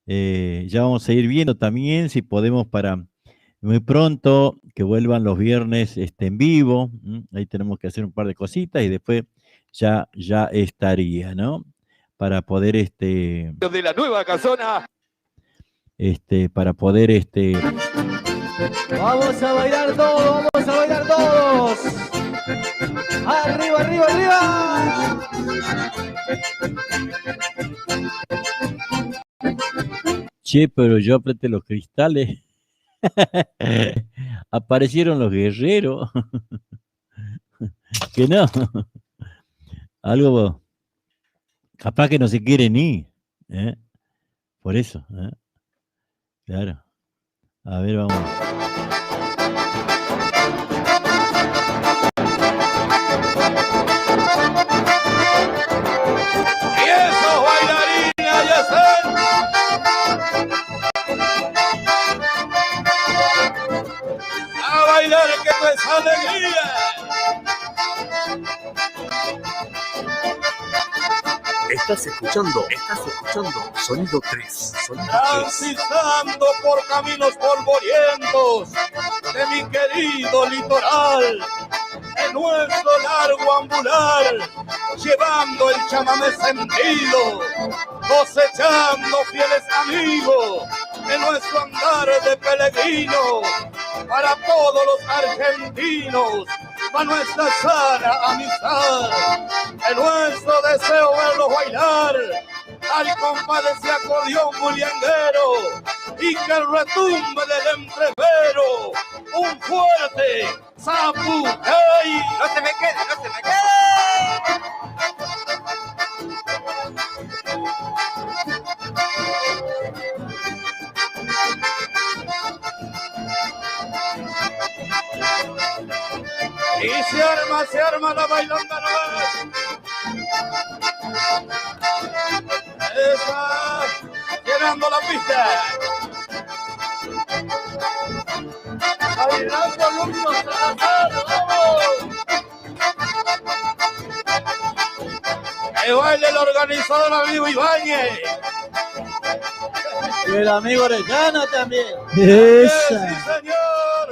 Speaker 2: Ya vamos a ir viendo también si podemos para muy pronto que vuelvan los viernes en vivo. Ahí tenemos que hacer un par de cositas y después ya estaría, ¿no? Para poder
Speaker 12: de la nueva casona.
Speaker 2: Para poder
Speaker 10: Vamos a bailar todos, vamos a bailar todos. Arriba, arriba, arriba.
Speaker 2: Che, pero yo apreté los cristales. Aparecieron los guerreros. Que no. Algo capaz que no se quieren ir. Por eso. Claro. A ver, vamos.
Speaker 12: Y esos bailarines ya están. A bailar que no es alegría.
Speaker 13: Estás escuchando Sonido 3.
Speaker 12: Transitando por caminos polvorientos de mi querido litoral, en nuestro largo ambular, llevando el chamamé sentido, cosechando fieles amigos en nuestro andar de peregrino, para todos los argentinos, para nuestra sana amistad, en nuestro deseo verlos bailar al compás de ese acordeón bullianguero y que el retumbe del entrevero, un fuerte zapucay. No se me quede, no se me quede. Y se arma la bailanda nueva. Esa, llenando la pista. Bailando alumnos trazados, vamos. Que baile el organizador amigo Ibáñez.
Speaker 10: Y el amigo Orellana también.
Speaker 2: Esa.
Speaker 12: Sí, señor.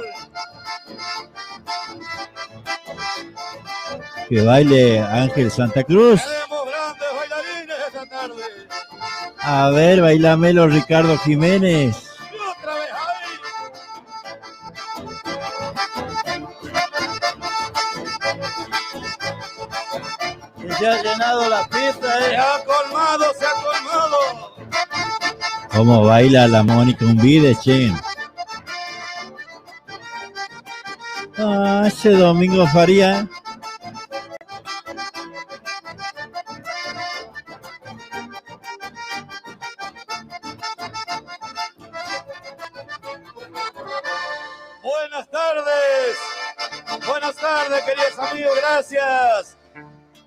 Speaker 2: Que baile Ángel Santa Cruz.
Speaker 12: Tenemos grandes bailarines esta tarde.
Speaker 2: A ver, bailamelo Ricardo Jiménez.
Speaker 12: Y otra vez ahí.
Speaker 10: Y ya ha llenado la pista,
Speaker 12: Se ha colmado, se ha colmado.
Speaker 2: ¿Cómo baila la Mónica Umbide, che? Ese Domingo Faría.
Speaker 12: queridos amigos, gracias.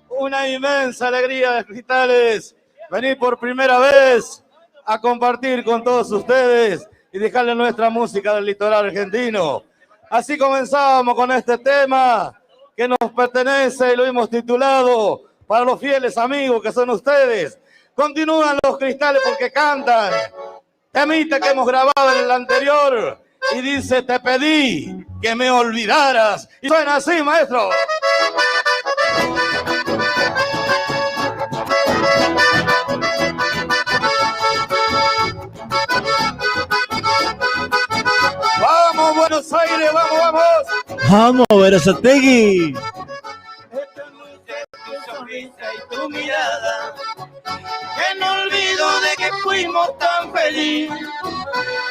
Speaker 12: Una inmensa alegría de Cristales venir por primera vez a compartir con todos ustedes y dejarles nuestra música del litoral argentino. Así comenzamos con este tema que nos pertenece y lo hemos titulado para los fieles amigos que son ustedes. Continúan los Cristales porque cantan. Temita que hemos grabado en el anterior y dice: te pedí que me olvidaras. Y suena así, maestro. Vamos, Buenos Aires, vamos, vamos.
Speaker 2: Vamos, Berazategui.
Speaker 1: Tu sonrisa y tu mirada, que no olvido de que fuimos tan felices.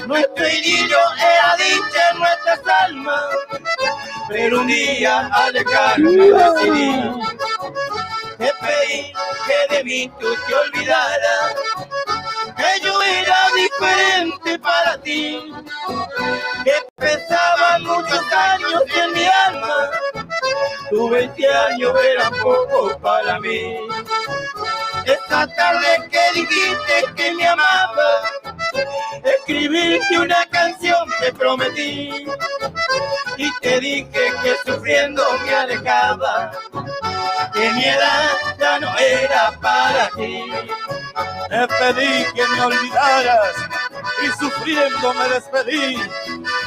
Speaker 1: Nuestro idilio era dicha en nuestras almas, pero un día al dejarme decidí. Te pedí que de mí tú te olvidaras, que yo era diferente para ti, que pesaban muchos años en mi alma. Tu 20 años eran poco para mí. Esta tarde que dijiste que me amabas, escribirte una canción te prometí, y te dije que sufriendo me alejaba, que mi edad ya no era para ti.
Speaker 12: Te pedí que me olvidaras y sufriendo me despedí.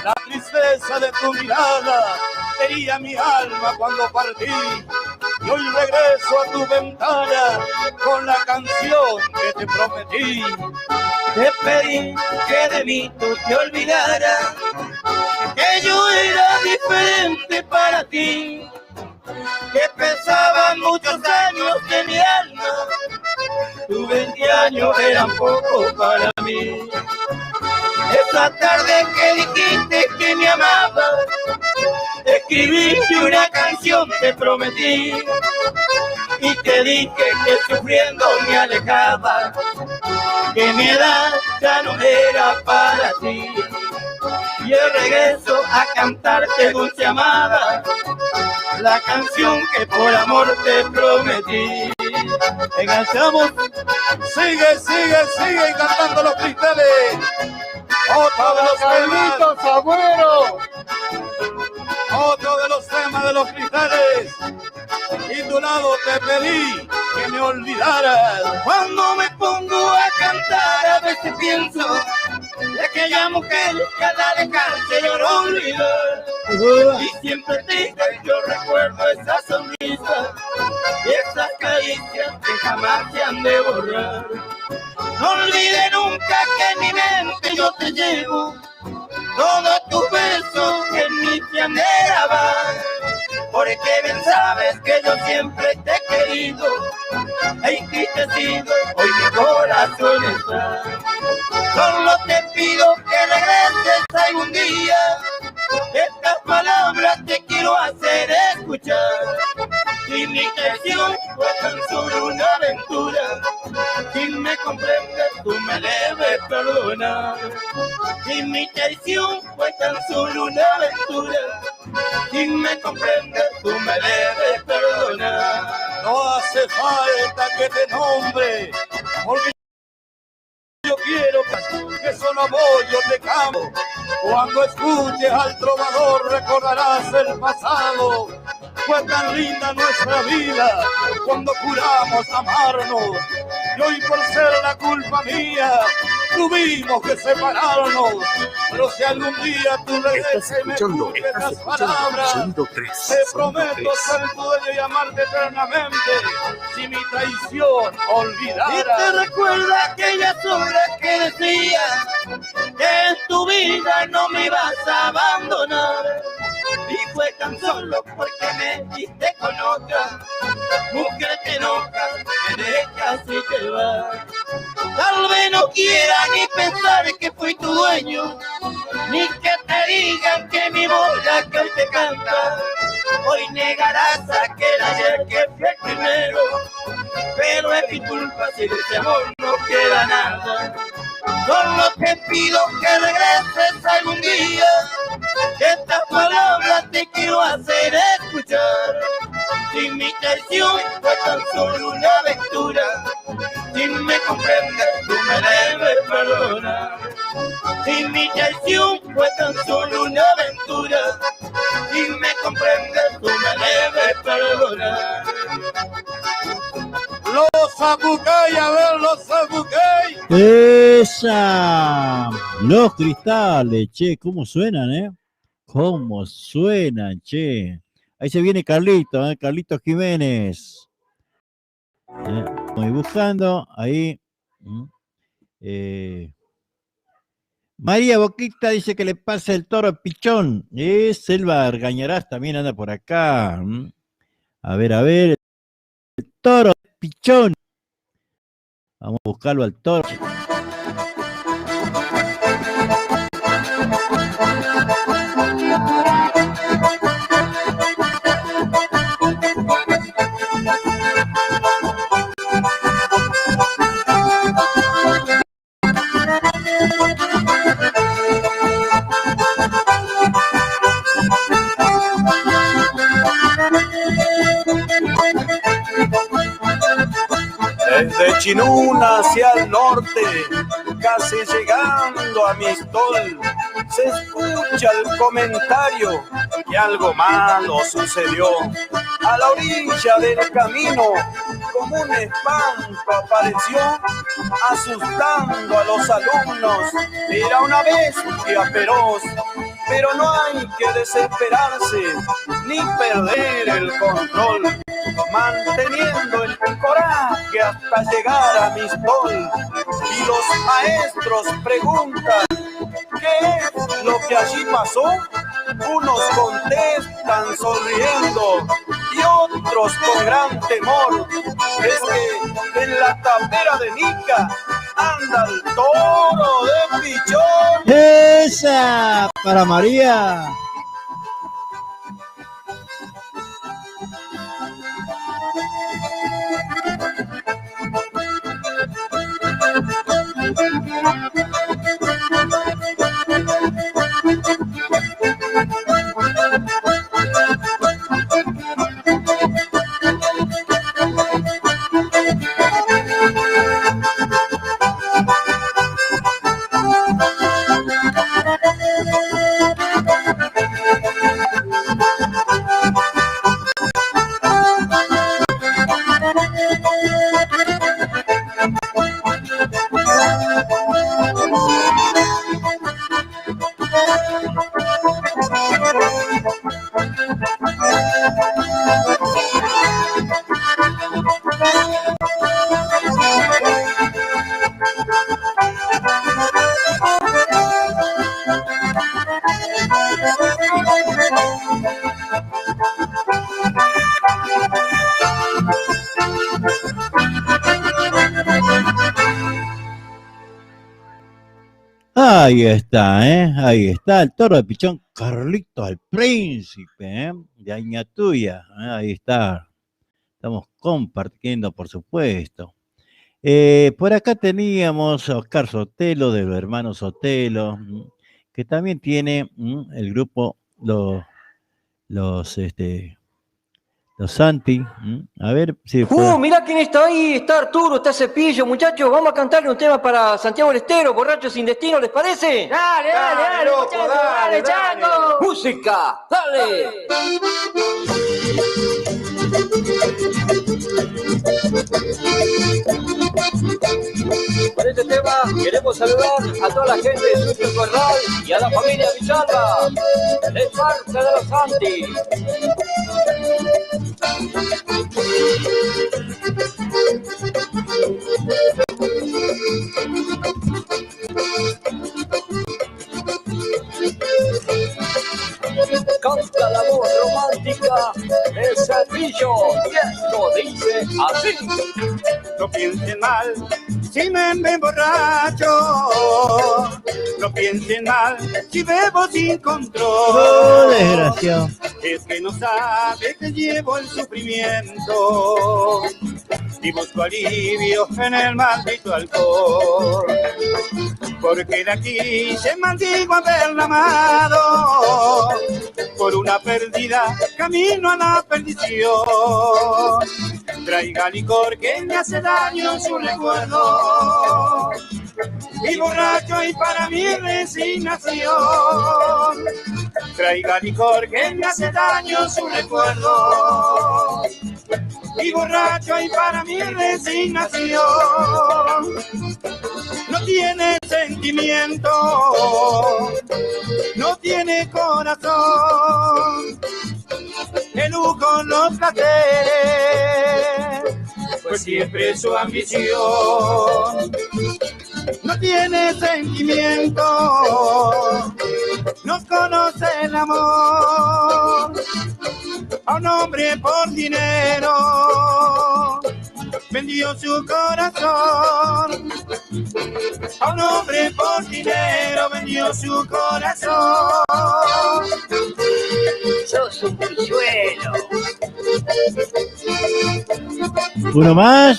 Speaker 12: La tristeza de tu mirada hería mi alma cuando partí. Y hoy regreso a tu ventana con la canción que te prometí.
Speaker 1: Te pedí que de mí tú te olvidaras, que yo era diferente para ti, que pesaban muchos años de mi alma. Tus 20 años eran poco para mí. Esa tarde que dijiste que me amabas, escribiste una canción te prometí, y te dije que sufriendo me alejaba, que mi edad ya no era para ti. Y el regreso a cantarte dulce amada, la canción que por amor te prometí.
Speaker 12: Enganchamos. Sigue cantando los Cristales. Otro de los
Speaker 7: Carlitos Agüero.
Speaker 12: Otro de los temas de los Cristales, titulado Te pedí que me olvidaras.
Speaker 1: Cuando me pongo a cantar a veces pienso de aquella mujer que al alejarse yo no olvidé. Y siempre triste yo recuerdo esa sonrisa y esas caricias que jamás se han de borrar. No olvidé nunca que en mi mente yo te llevo, todos tus besos que en mí te han de grabar, porque bien sabes que yo siempre te he querido, e entristecido hoy mi corazón está. Solo te pido que regreses algún día, estas palabras te quiero hacer escuchar. Si mi traición fue tan solo una aventura, si me comprendes tú me debes perdonar. Si mi traición fue tan solo una aventura, si me comprendes tú me debes perdonar.
Speaker 12: No hace falta que te nombre, porque yo quiero que solo voy yo te camo. Cuando escuches al trovador recordarás el pasado. Fue tan linda nuestra vida cuando juramos amarnos, y hoy por ser la culpa mía tuvimos que separarnos. Pero si algún día tú regresas y me escuches las palabras, te prometo ser tu dueño y amarte eternamente, si mi traición olvidara.
Speaker 1: Y te recuerda aquellas horas que decías que en tu vida no me ibas a abandonar, y fue tan solo porque me diste con otra mujer. Te enojas, me dejas y te vas. Tal vez no quiera ni pensar que fui tu dueño, ni que te digan que mi voz la que hoy te canta. Hoy negarás aquel ayer que fue el primero, pero es mi culpa si de ese amor no queda nada. Solo te pido que regreses algún día, que estas palabras te quiero hacer escuchar.
Speaker 12: Tu imitación fue tan solo una aventura. Si me comprendes, tú me debes perdonar. Tu imitación fue tan solo una aventura. Si me comprendes, tú me debes perdonar. Los Zapucay, a ver, los Zapucay.
Speaker 2: ¡Esa! Los Cristales, che, ¿cómo suenan, ¿Cómo suenan, che? Ahí se viene Carlito, Carlito Jiménez. Voy buscando, ahí. María Boquita dice que le pase el toro pichón. Selva Argañarás también anda por acá. A ver, el toro pichón. Vamos a buscarlo al toro.
Speaker 12: Desde Chinuna hacia el norte, casi llegando a Mistol, se escucha el comentario que algo malo sucedió. A la orilla del camino, como un espanto apareció, asustando a los alumnos. Era una bestia feroz, pero no hay que desesperarse ni perder el control, manteniendo el coraje hasta llegar a Mistol. Y los maestros preguntan, ¿qué es lo que allí pasó? Unos contestan sonriendo y otros con gran temor. Es que en la tapera de Nica anda el toro de pichón.
Speaker 2: ¡Esa! Para María. Ahí está, ahí está el toro de pichón, Carlito el Príncipe, de Añatuya, ahí está, estamos compartiendo, por supuesto. Por acá teníamos a Oscar Sotelo, de los hermanos Sotelo, que también tiene el grupo Los Santi. A ver si
Speaker 14: Mirá quién está ahí, está Arturo, está Cepillo, muchachos, vamos a cantarle un tema para Santiago del Estero, Borrachos sin Destino, ¿les parece?
Speaker 15: Dale,
Speaker 14: loco,
Speaker 15: dale, Chango.
Speaker 14: ¡Música! ¡Dale! Para este tema queremos saludar a toda la gente de Sucre Corral y a la familia Villalba, de parte de los Santi. Canta la voz romántica de Cepillo y esto dice así.
Speaker 12: No piensen mal si me emborracho, no piensen mal si bebo sin control.
Speaker 2: Desgraciado.
Speaker 12: Es que no sabe que llevo el sufrimiento y busco alivio en el maldito alcohol. Porque de aquí se maldigo haberla amado, por una perdida camino a la perdición. Traiga licor que me hace daño en su recuerdo, y borracho y para mi resignación. Traiga licor que me hace daño en su recuerdo, y borracho y para mi resignación. No tiene sentimiento, no tiene corazón, el lujo los placeres, pues siempre su ambición. No tiene sentimiento, no conoce el amor, a un hombre por dinero vendió su corazón. A un hombre por dinero vendió su corazón.
Speaker 14: Sos un pilluelo.
Speaker 2: Uno más.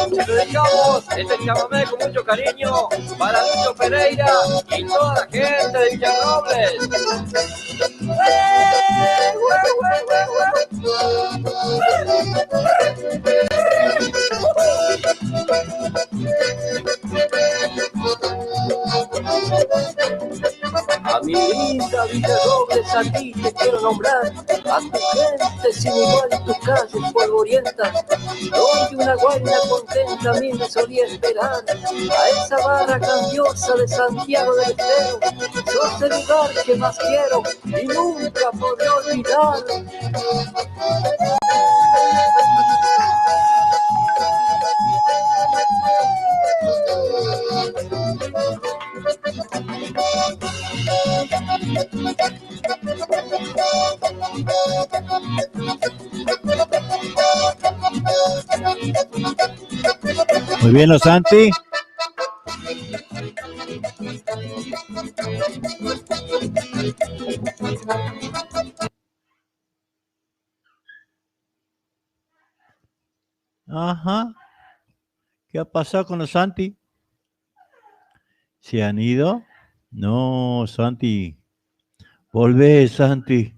Speaker 14: Se lo dedicamos este chamamé con mucho cariño para Lucho Pereira y toda la gente de Villarrobles. A mi linda Villarrobles, a ti te quiero nombrar, a tu gente sin igual en tus calles polvorientas, donde una guaina contenta a mí me solía esperar, a esa barra grandiosa de Santiago del Estero, sos el lugar que más quiero y nunca podré olvidar.
Speaker 2: Muy bien, los Santi. Ajá. ¿Qué ha pasado con los Santi? ¿Se han ido? No, Santi. Volvé, Santi.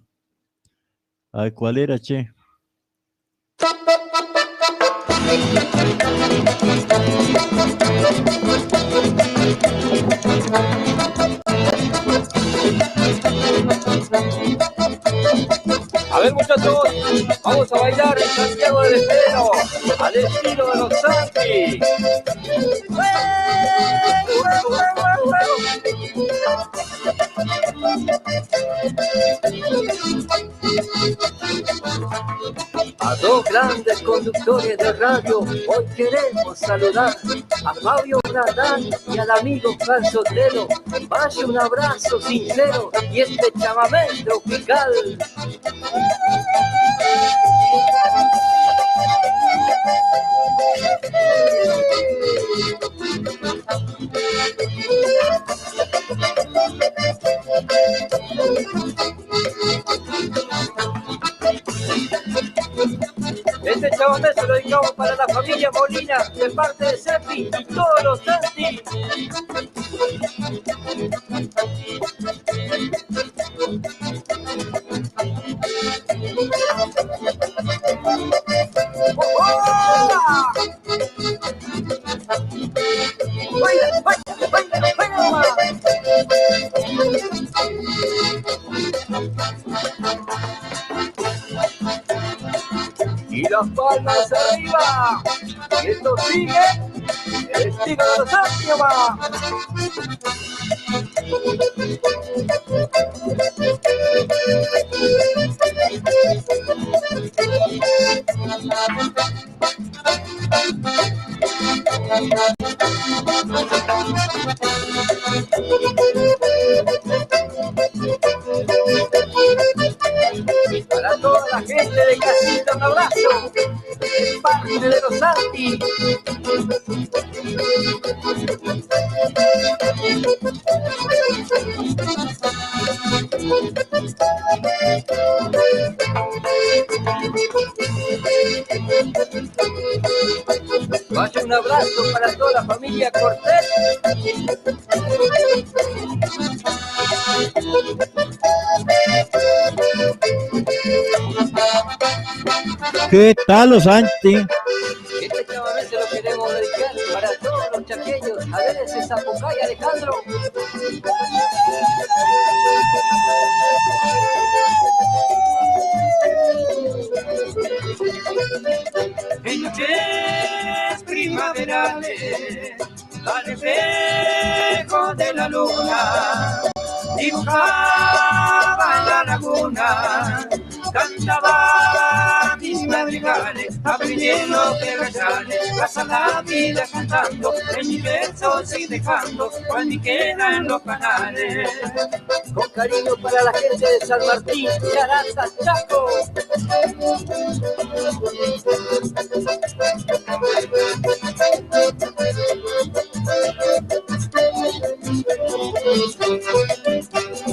Speaker 2: Ay, ¿cuál era, che?
Speaker 14: A ver, muchachos, vamos a bailar en Santiago del Estero al estilo de los Santi. A dos grandes conductores de radio, hoy queremos saludar a Fabio Bradán y al amigo Juan Sotelo. Vaya un abrazo sincero y este chamamé tropical. Este chamamé se lo dedicamos para la familia Molina de parte de Sepi y todos los Santi. ¡Baila, baila, baila, baila! Y las palmas arriba. Y esto sigue el estilo de los Santi, va. Para toda la gente de casita, un abrazo. Es parte de los Santi. Vaya un abrazo para toda la familia Cortés.
Speaker 2: ¿Qué tal los Santi?
Speaker 14: Este chamamé se lo queremos dedicar para todos los chaqueños. A ver ese Zapucay, Alejandro.
Speaker 11: En noches primaverales, al reflejo de la luna, dibujaba en la laguna, cantaba mis madrigales, aprendiendo que regales, pasa la vida cantando, en mis versos y dejando, cual ni queda en los canales.
Speaker 14: Con cariño para la gente de San Martín, Charata, Chaco.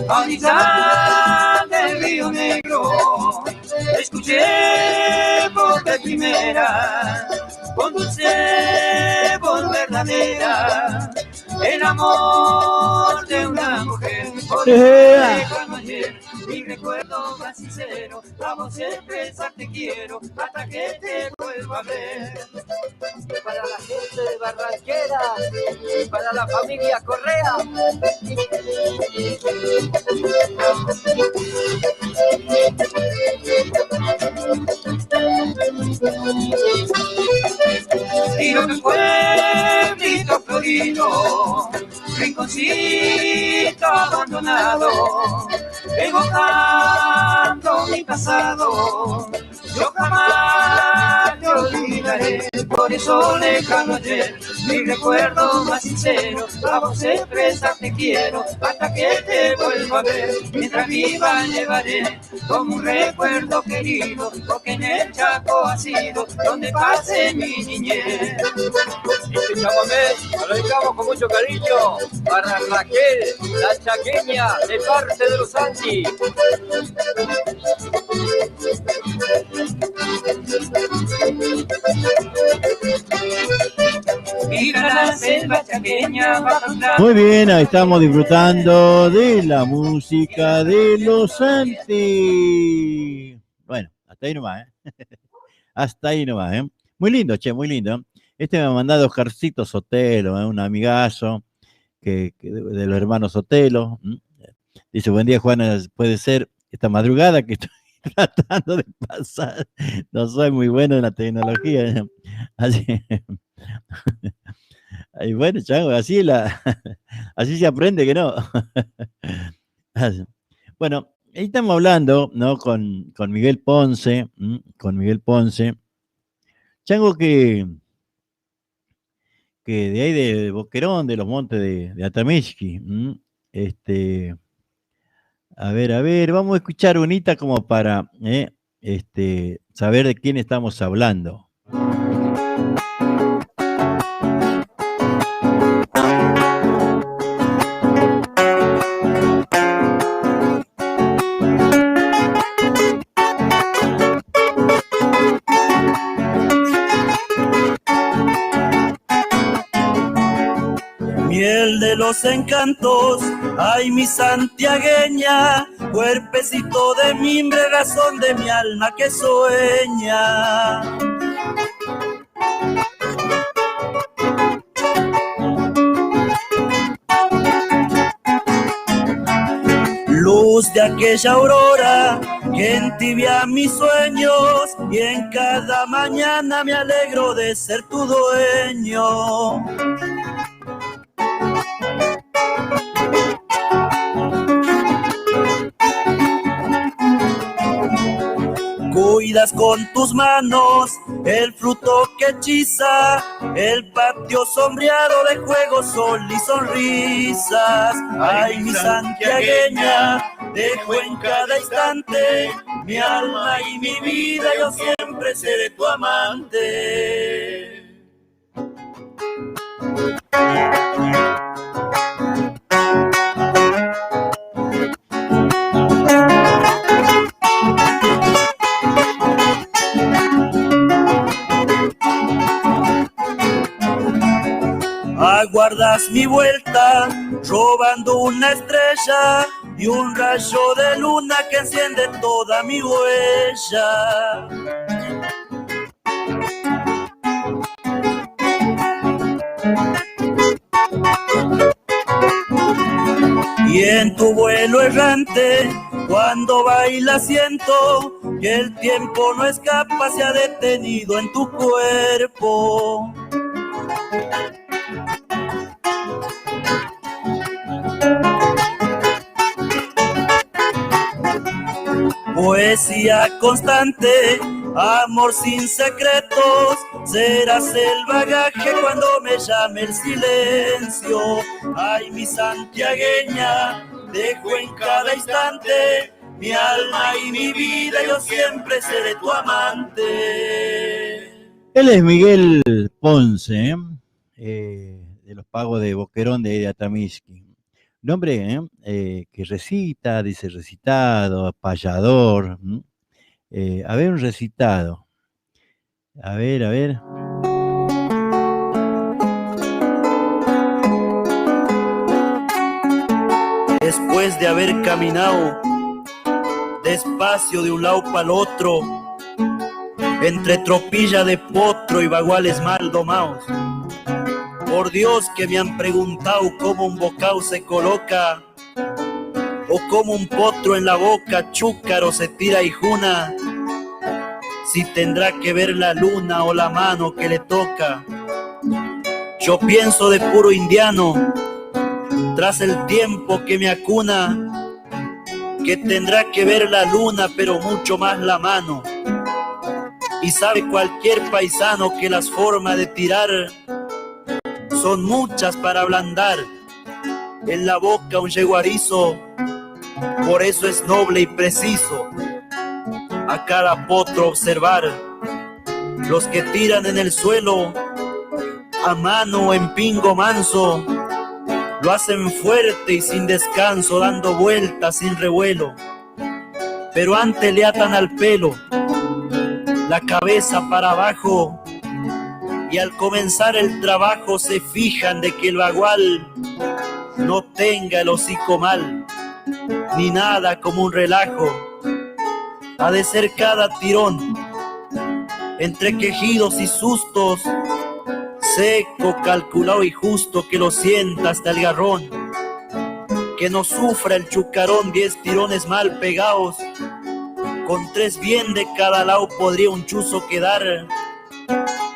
Speaker 11: A orillas del Río Negro, escuché por vez primera, con dulce voz verdadera, el amor de una mujer. Por lejano ayer, mi recuerdo más sincero, a vos expresar te quiero, hasta que te vuelva a ver.
Speaker 14: Para la gente de Barranquera, para la familia Correa.
Speaker 11: Y lo que pueblito florido, rinconcito abandonado, evocando mi pasado, yo jamás te olvidaré. Por eso lejano ayer, mi recuerdo más sincero, a vos expresar te quiero, hasta que te vuelva a ver. Mientras viva llevaré como un recuerdo querido, porque en el Chaco ha sido donde pasé mi niñez.
Speaker 14: Este chamamé lo dedicamos con mucho cariño para Raquel, la chaqueña de parte de los Santi.
Speaker 2: Muy bien, ahí estamos disfrutando de la música de los Santi. Bueno, hasta ahí nomás, hasta ahí nomás, Muy lindo, che, muy lindo. Este me ha mandado Oscarcito Sotelo, un amigazo de los hermanos Sotelo. Dice, buen día, Juana, puede ser esta madrugada que estoy tratando de pasar. No soy muy bueno en la tecnología. Así, y bueno, chango, así se aprende que no. Bueno, ahí estamos hablando, ¿no? Con Miguel Ponce, chango que de ahí de Boquerón, de los montes de Atamishki, a ver, vamos a escuchar unita como para saber de quién estamos hablando.
Speaker 16: Miel de los encantos, ay mi santiagueña, cuerpecito de mimbre, razón de mi alma que sueña. Luz de aquella aurora que entibia mis sueños, y en cada mañana me alegro de ser tu dueño. Cuidas con tus manos el fruto que hechiza el patio sombreado de juego, sol y sonrisas. Ay, mi santiagueña, dejo en cada instante mi alma y mi vida, yo siempre seré tu amante. aguardas mi vuelta, robando una estrella y un rayo de luna que enciende toda mi huella. Y en tu vuelo errante, cuando baila siento que el tiempo no escapa, se ha detenido en tu cuerpo. Poesía constante, amor sin secretos, serás el bagaje cuando me llame el silencio. Ay, mi santiagueña, dejo en cada instante mi alma y mi vida, yo siempre seré tu amante.
Speaker 2: Él es Miguel Ponce, de los Pagos de Boquerón de Atamisqui. Un hombre que recita, dice recitado, payador. A ver, un recitado. A ver.
Speaker 16: Después de haber caminado despacio de un lado para el otro, entre tropilla de potro y baguales mal domados, por Dios que me han preguntado cómo un bocao se coloca, o cómo un potro en la boca chúcaro se tira y juna, si tendrá que ver la luna o la mano que le toca. Yo pienso de puro indiano, tras el tiempo que me acuna, que tendrá que ver la luna pero mucho más la mano. Y sabe cualquier paisano que las formas de tirar son muchas para ablandar en la boca un yeguarizo. Por eso es noble y preciso a cada potro observar los que tiran en el suelo a mano o en pingo manso. Lo hacen fuerte y sin descanso, dando vueltas sin revuelo, pero antes le atan al pelo la cabeza para abajo, y al comenzar el trabajo se fijan de que el bagual no tenga el hocico mal, ni nada como un relajo. Ha de ser cada tirón, entre quejidos y sustos, seco, calculado y justo, que lo sienta hasta el garrón, que no sufra el chucarón 10 tirones mal pegados. Con 3 bien de cada lado podría un chuzo quedar,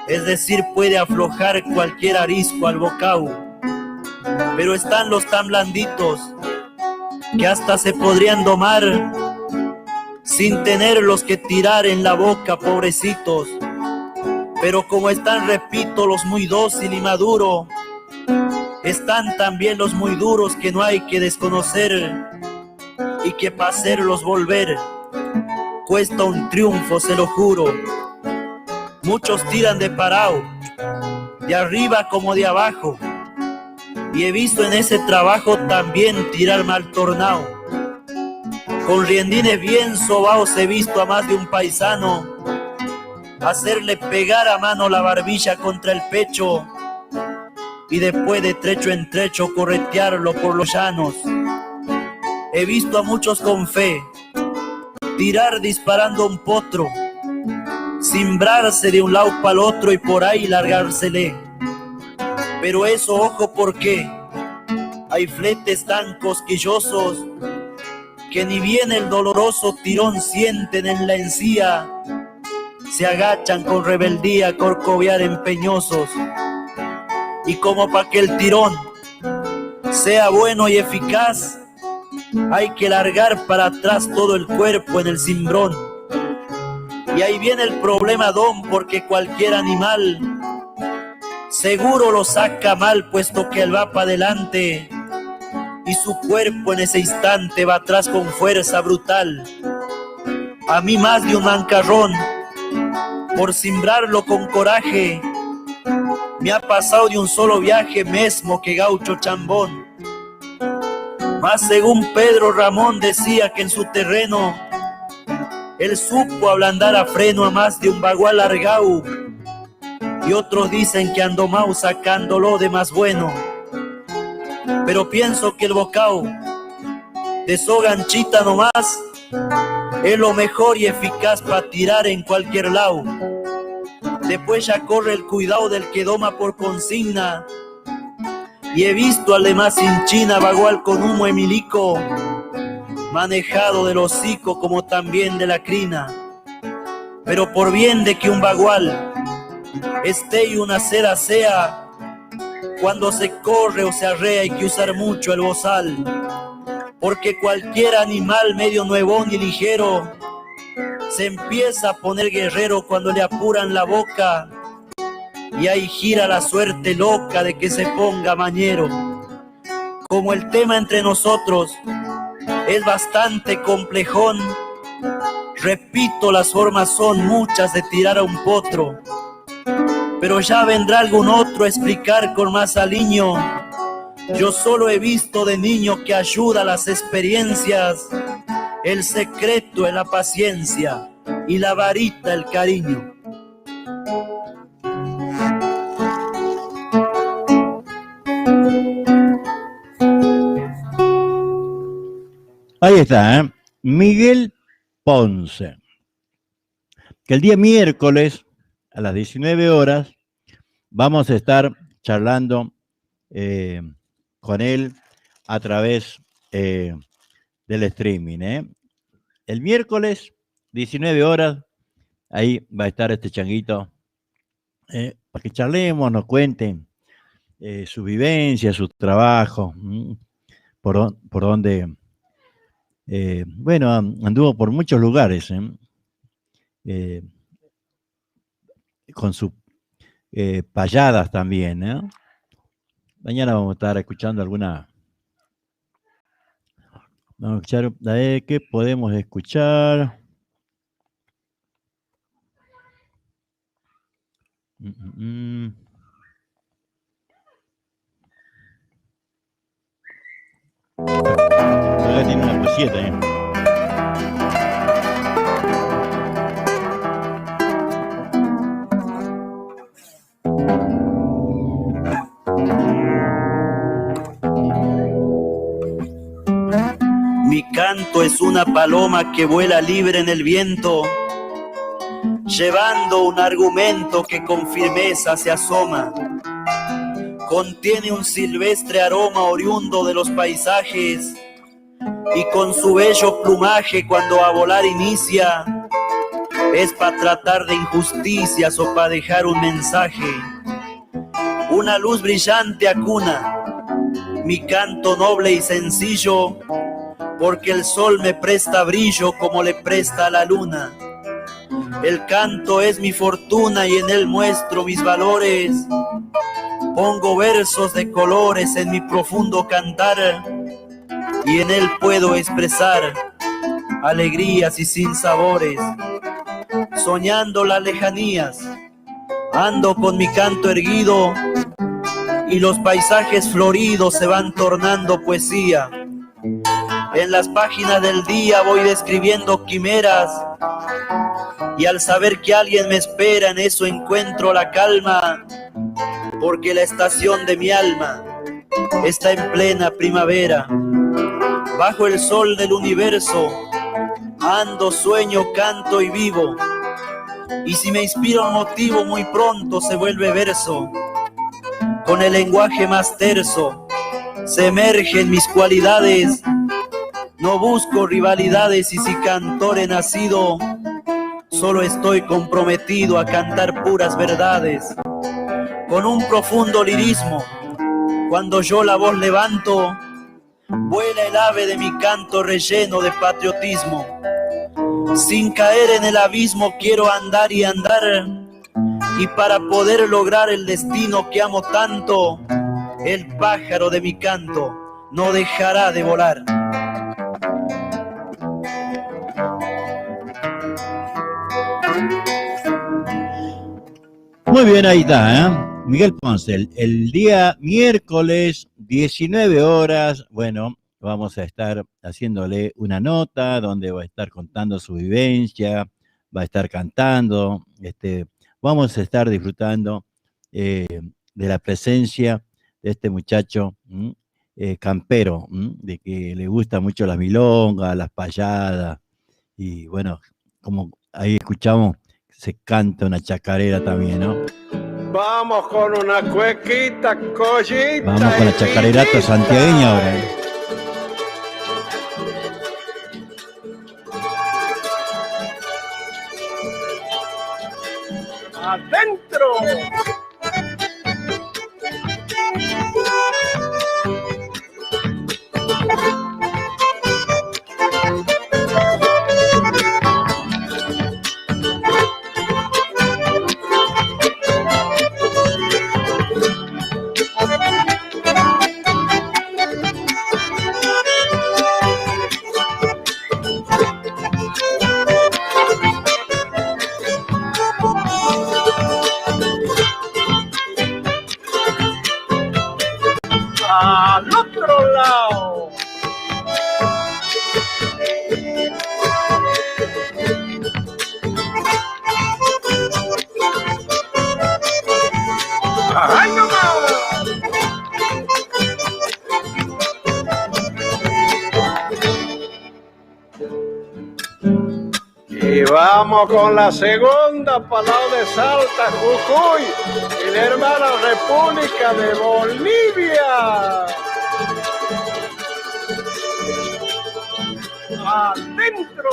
Speaker 16: es decir, puede aflojar cualquier arisco al bocao. Pero están los tan blanditos que hasta se podrían domar sin tenerlos que tirar en la boca, pobrecitos. Pero como están, repito, los muy dócil y maduro, están también los muy duros que no hay que desconocer, y que para hacerlos volver cuesta un triunfo, se lo juro. Muchos tiran de parado, de arriba como de abajo, y he visto en ese trabajo también tirar mal tornado. Con riendines bien sobados he visto a más de un paisano hacerle pegar a mano la barbilla contra el pecho, y después de trecho en trecho corretearlo por los llanos. He visto a muchos con fe tirar disparando un potro, cimbrarse de un lado para el otro y por ahí largársele. Pero eso, ojo, porque hay fletes tan cosquillosos que ni bien el doloroso tirón sienten en la encía, se agachan con rebeldía a corcovear empeñosos. Y como para que el tirón sea bueno y eficaz, hay que largar para atrás todo el cuerpo en el cimbrón. Y ahí viene el problema, don, porque cualquier animal seguro lo saca mal, puesto que él va para adelante y su cuerpo en ese instante va atrás con fuerza brutal. A mí más de un mancarrón, por cimbrarlo con coraje, me ha pasado de un solo viaje mesmo que gaucho chambón. Mas según Pedro Ramón decía que en su terreno él supo ablandar a freno a más de un bagual largau, y otros dicen que andó mau sacándolo de más bueno. pero pienso que el bocao de soganchita nomás es lo mejor y eficaz para tirar en cualquier lado. Después ya corre el cuidado del que doma por consigna, y he visto al demás sin China bagual con humo emilico, manejado del hocico como también de la crina. Pero por bien de que un bagual esté y una seda sea, cuando se corre o se arrea hay que usar mucho el bozal, porque cualquier animal medio nuevón y ligero se empieza a poner guerrero cuando le apuran la boca, y ahí gira la suerte loca de que se ponga mañero. Como el tema entre nosotros es bastante complejón, repito, las formas son muchas de tirar a un potro, pero ya vendrá algún otro a explicar con más aliño. Yo solo he visto de niño que ayuda a las experiencias, el secreto es la paciencia y la varita el cariño.
Speaker 2: Ahí está, ¿eh? Miguel Ponce. Que el día miércoles a las 19 horas vamos a estar charlando con él a través del streaming, ¿eh? El miércoles, 19 horas, ahí va a estar este changuito para que charlemos, nos cuenten su vivencia, su trabajo, por donde, bueno, anduvo por muchos lugares, con sus payadas también, ¿eh? Mañana vamos a estar escuchando alguna. Vamos a escuchar, a ver qué podemos escuchar. Acá tiene una poesía también.
Speaker 16: Mi canto es una paloma que vuela libre en el viento, llevando un argumento que con firmeza se asoma. Contiene un silvestre aroma oriundo de los paisajes, y con su bello plumaje cuando a volar inicia, es para tratar de injusticias o para dejar un mensaje. Una luz brillante acuna mi canto noble y sencillo, porque el sol me presta brillo como le presta a la luna. El canto es mi fortuna y en él muestro mis valores. Pongo versos de colores en mi profundo cantar, y en él puedo expresar alegrías y sinsabores. Soñando las lejanías, ando con mi canto erguido, y los paisajes floridos se van tornando poesía. En las páginas del día voy describiendo quimeras, y al saber que alguien me espera en eso encuentro la calma, porque la estación de mi alma está en plena primavera. Bajo el sol del universo ando, sueño, canto y vivo, y si me inspira un motivo muy pronto se vuelve verso. Con el lenguaje más terso se emergen mis cualidades. No busco rivalidades y si cantor he nacido, solo estoy comprometido a cantar puras verdades. Con un profundo lirismo, cuando yo la voz levanto, vuela el ave de mi canto relleno de patriotismo. Sin caer en el abismo quiero andar y andar, y para poder lograr el destino que amo tanto, el pájaro de mi canto no dejará de volar.
Speaker 2: Muy bien, ahí está, ¿eh? Miguel Ponce, el día miércoles, 19 horas, bueno, vamos a estar haciéndole una nota donde va a estar contando su vivencia, va a estar cantando, vamos a estar disfrutando de la presencia de este muchacho campero, de que le gustan mucho las milongas, las payadas, y bueno, como ahí escuchamos, se canta una chacarera también, ¿no?
Speaker 7: Vamos con una cuequita, collita.
Speaker 2: Vamos con la chacarerata santiagueña ahora, ¿eh?
Speaker 7: ¡Adentro! Al otro lado. ¡Ay, no más! Y vamos con la segunda palabra de Salta, Jujuy y la hermana República de Bolivia. ¡Adentro!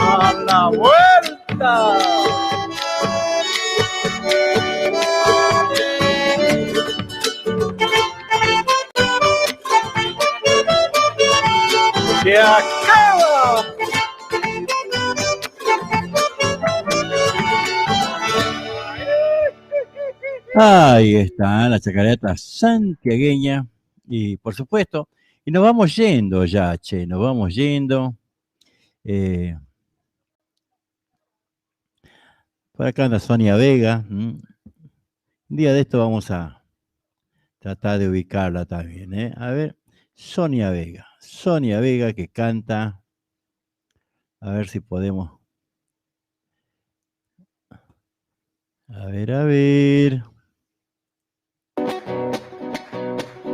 Speaker 7: ¡A la vuelta! ¡Se acaba!
Speaker 2: Ahí está la chacareta santiagueña y por supuesto, y nos vamos yendo ya, che, nos vamos yendo. Por acá anda Sonia Vega. Un día de esto vamos a tratar de ubicarla también, ¿eh? A ver, Sonia Vega que canta, a ver si podemos. A ver.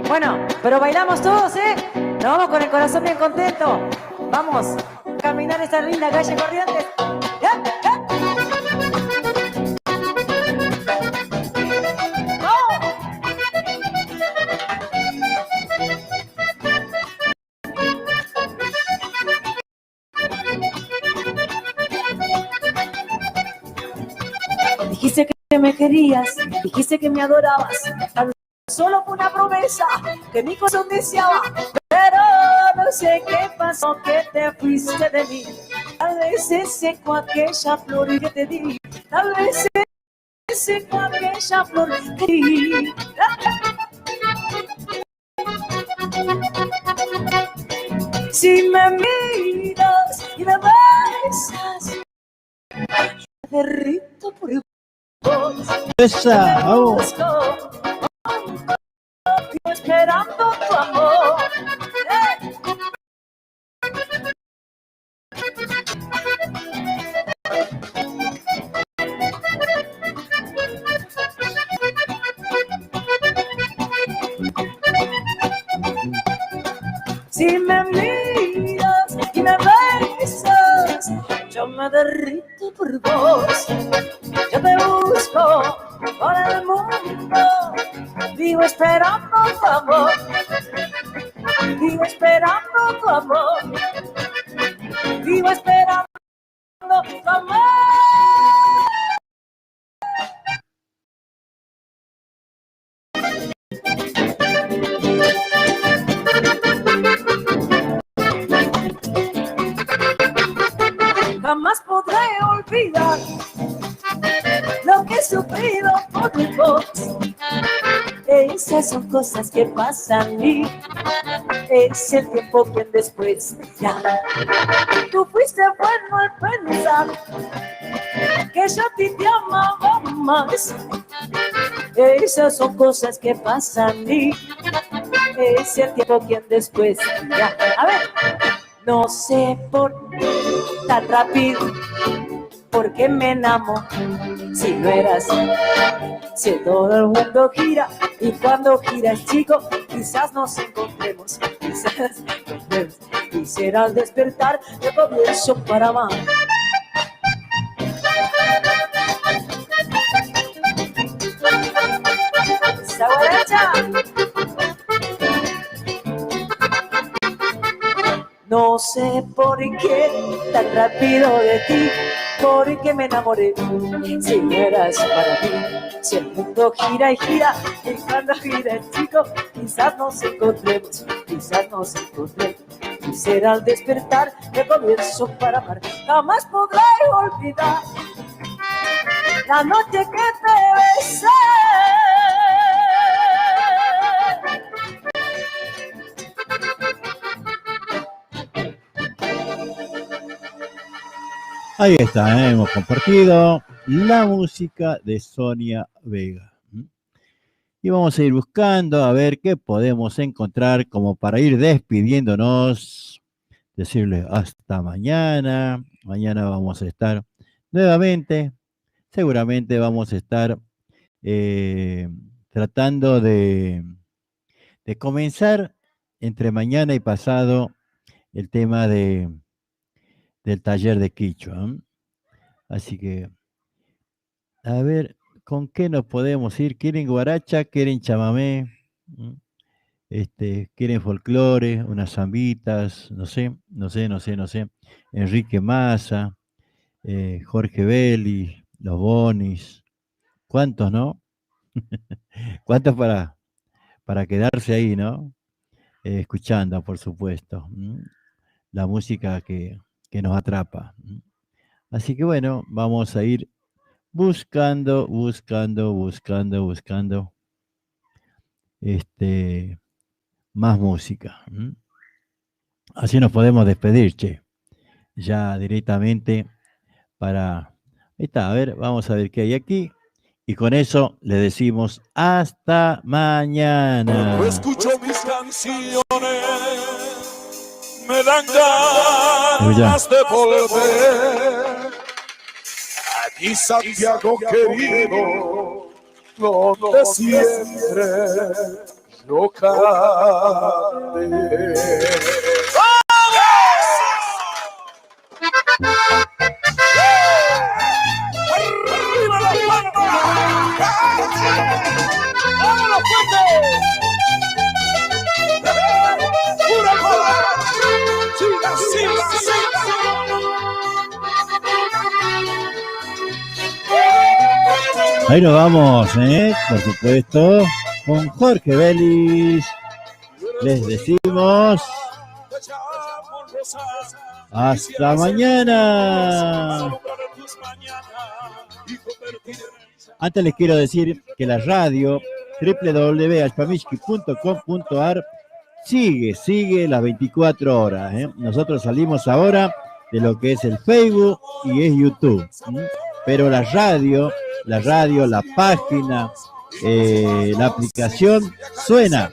Speaker 15: Bueno, pero bailamos todos, ¿eh? Nos vamos con el corazón bien contento. Vamos a caminar esta linda calle Corrientes. Dijiste que me querías, dijiste que me adorabas. Solo fue una promesa que mi corazón deseaba, pero no sé qué pasó, que te fuiste de mí. Tal vez se secó aquella flor que te di, tal vez se secó aquella flor que te di. Si me miras y me besas, me derrito por vos.
Speaker 2: Esa, vamos.
Speaker 15: Esperando tu amor. Si me miras y me besas, yo me derrito por vos. Yo te busco por el mundo, vivo esperando tu amor, vivo esperando tu amor, vivo esperando tu amor. Jamás podré olvidar lo que he sufrido por mi voz. Esas son cosas que pasan y es el tiempo quien después ya. Tú fuiste bueno al pensar que yo a ti te amaba más. Esas son cosas que pasan y es el tiempo quien después ya. A ver, no sé por tan rápido, por qué me enamoré si no eras. Si todo el mundo gira y cuando giras, chico, quizás nos encontremos, quizás nos vemos. Y será al despertar el comienzo para amar. ¡Esa guaracha! No sé por qué tan rápido de ti, por qué me enamoré si no eras para mí. Si el mundo gira y gira y cuando gira el chico, quizás nos encontremos, quizás nos encontremos. Y será al despertar el comienzo para amar. Jamás podré olvidar la noche que te besé.
Speaker 2: Ahí está, hemos compartido la música de Sonia Vega. Y vamos a ir buscando a ver qué podemos encontrar como para ir despidiéndonos, decirles hasta mañana. Mañana vamos a estar nuevamente, seguramente vamos a estar tratando de comenzar entre mañana y pasado el tema del taller de Quichua. Así que, a ver, ¿con qué nos podemos ir? ¿Quieren guaracha? ¿Quieren chamamé? ¿Quieren folclore? ¿Unas zambitas? No sé. Enrique Massa, Jorge Belli, Los Bonis. ¿Cuántos, no? ¿Cuántos para quedarse ahí, no? Escuchando, por supuesto, la música que nos atrapa. Así que bueno, vamos a ir buscando más música. Así nos podemos despedir, che. Ya directamente para... Ahí está, a ver, vamos a ver qué hay aquí. Y con eso le decimos hasta mañana.
Speaker 12: Escucho mis canciones, me dan ganas de volver. Aquí Santiago querido, donde siempre yo canté. ¡Arriba la palma! ¡Vámonos fuerte! ¡Pura cola! ¡Siga, siga, siga!
Speaker 2: Ahí nos vamos, por supuesto, con Jorge Vélez. Les decimos hasta mañana. Antes les quiero decir que la radio www.alpamishki.com.ar sigue las 24 horas. Nosotros salimos ahora de lo que es el Facebook y es YouTube. Pero la radio, la página, la aplicación suena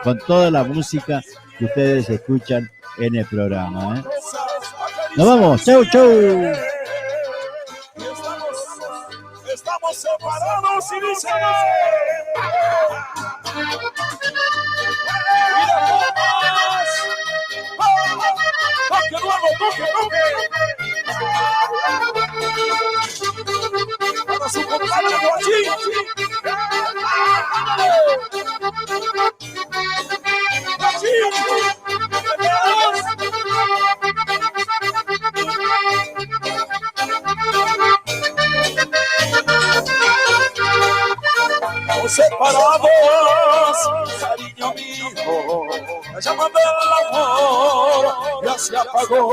Speaker 2: con toda la música que ustedes escuchan en el programa. Nos vamos, chau.
Speaker 12: Estamos separados y dice... ¡Toque nuevo, toque! Para su compadre Joaquín. Separados, cariño mío, la llama del amor, se apagó.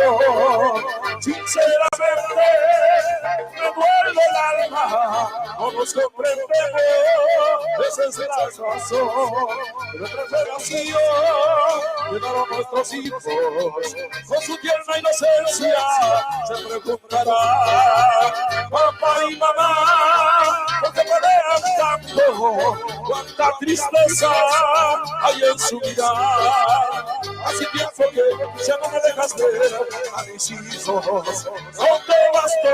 Speaker 12: Sinceramente me duele el alma, no nos comprendemos, esa es la razón. Nuestra generación llegaron nuestros hijos con su tierna inocencia, se preguntarán, papá y mamá, ¿por qué pelean tanto? Cuánta tristeza hay en su mirada. Hace tiempo que ya no me dejas ver a mis hijos. ¿Dónde vas tú?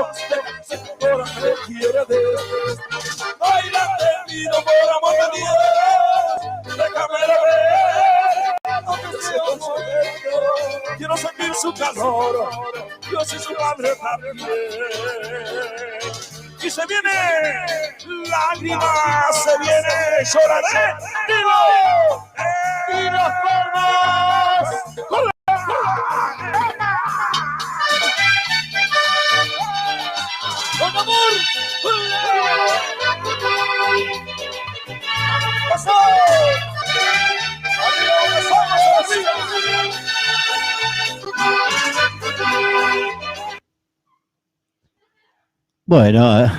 Speaker 12: Ahora me quiere ver. Baila temido por amor de Dios. Déjame ver. Aunque sea un momento, quiero sentir su calor. Yo soy su padre también. Y se viene lágrimas, se viene lloraré. ¡Digo! ¡Y nos vamos! ¡Con la... ¡Con amor! ¡Pasó!
Speaker 2: Bueno,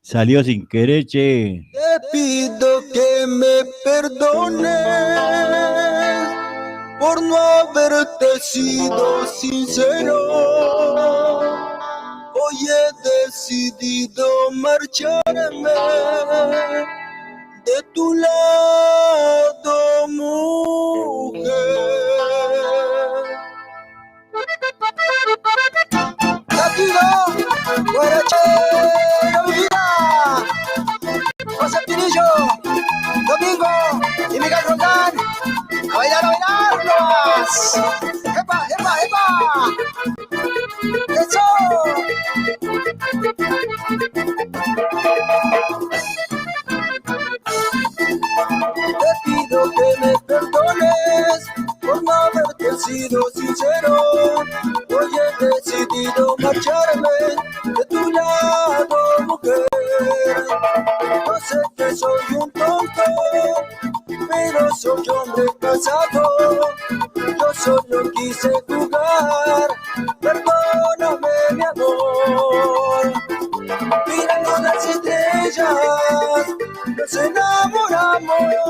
Speaker 2: salió sin querer, che.
Speaker 11: Te pido que me perdones por no haberte sido sincero. Hoy he decidido marcharme de tu lado, mujer. Latido, guarachero, mi vida. José Pinillo, Domingo y Miguel Roldán. A bailar, nomás. ¡Epa, epa, epa! ¡Eso! Te pido que me perdones por no haberte sido sincero. Hoy he decidido marcharme de tu lado, mujer. Yo sé que soy un tonto, pero soy hombre casado. Yo solo quise jugar, perdóname mi amor. Mirando las estrellas, nos enamoramos.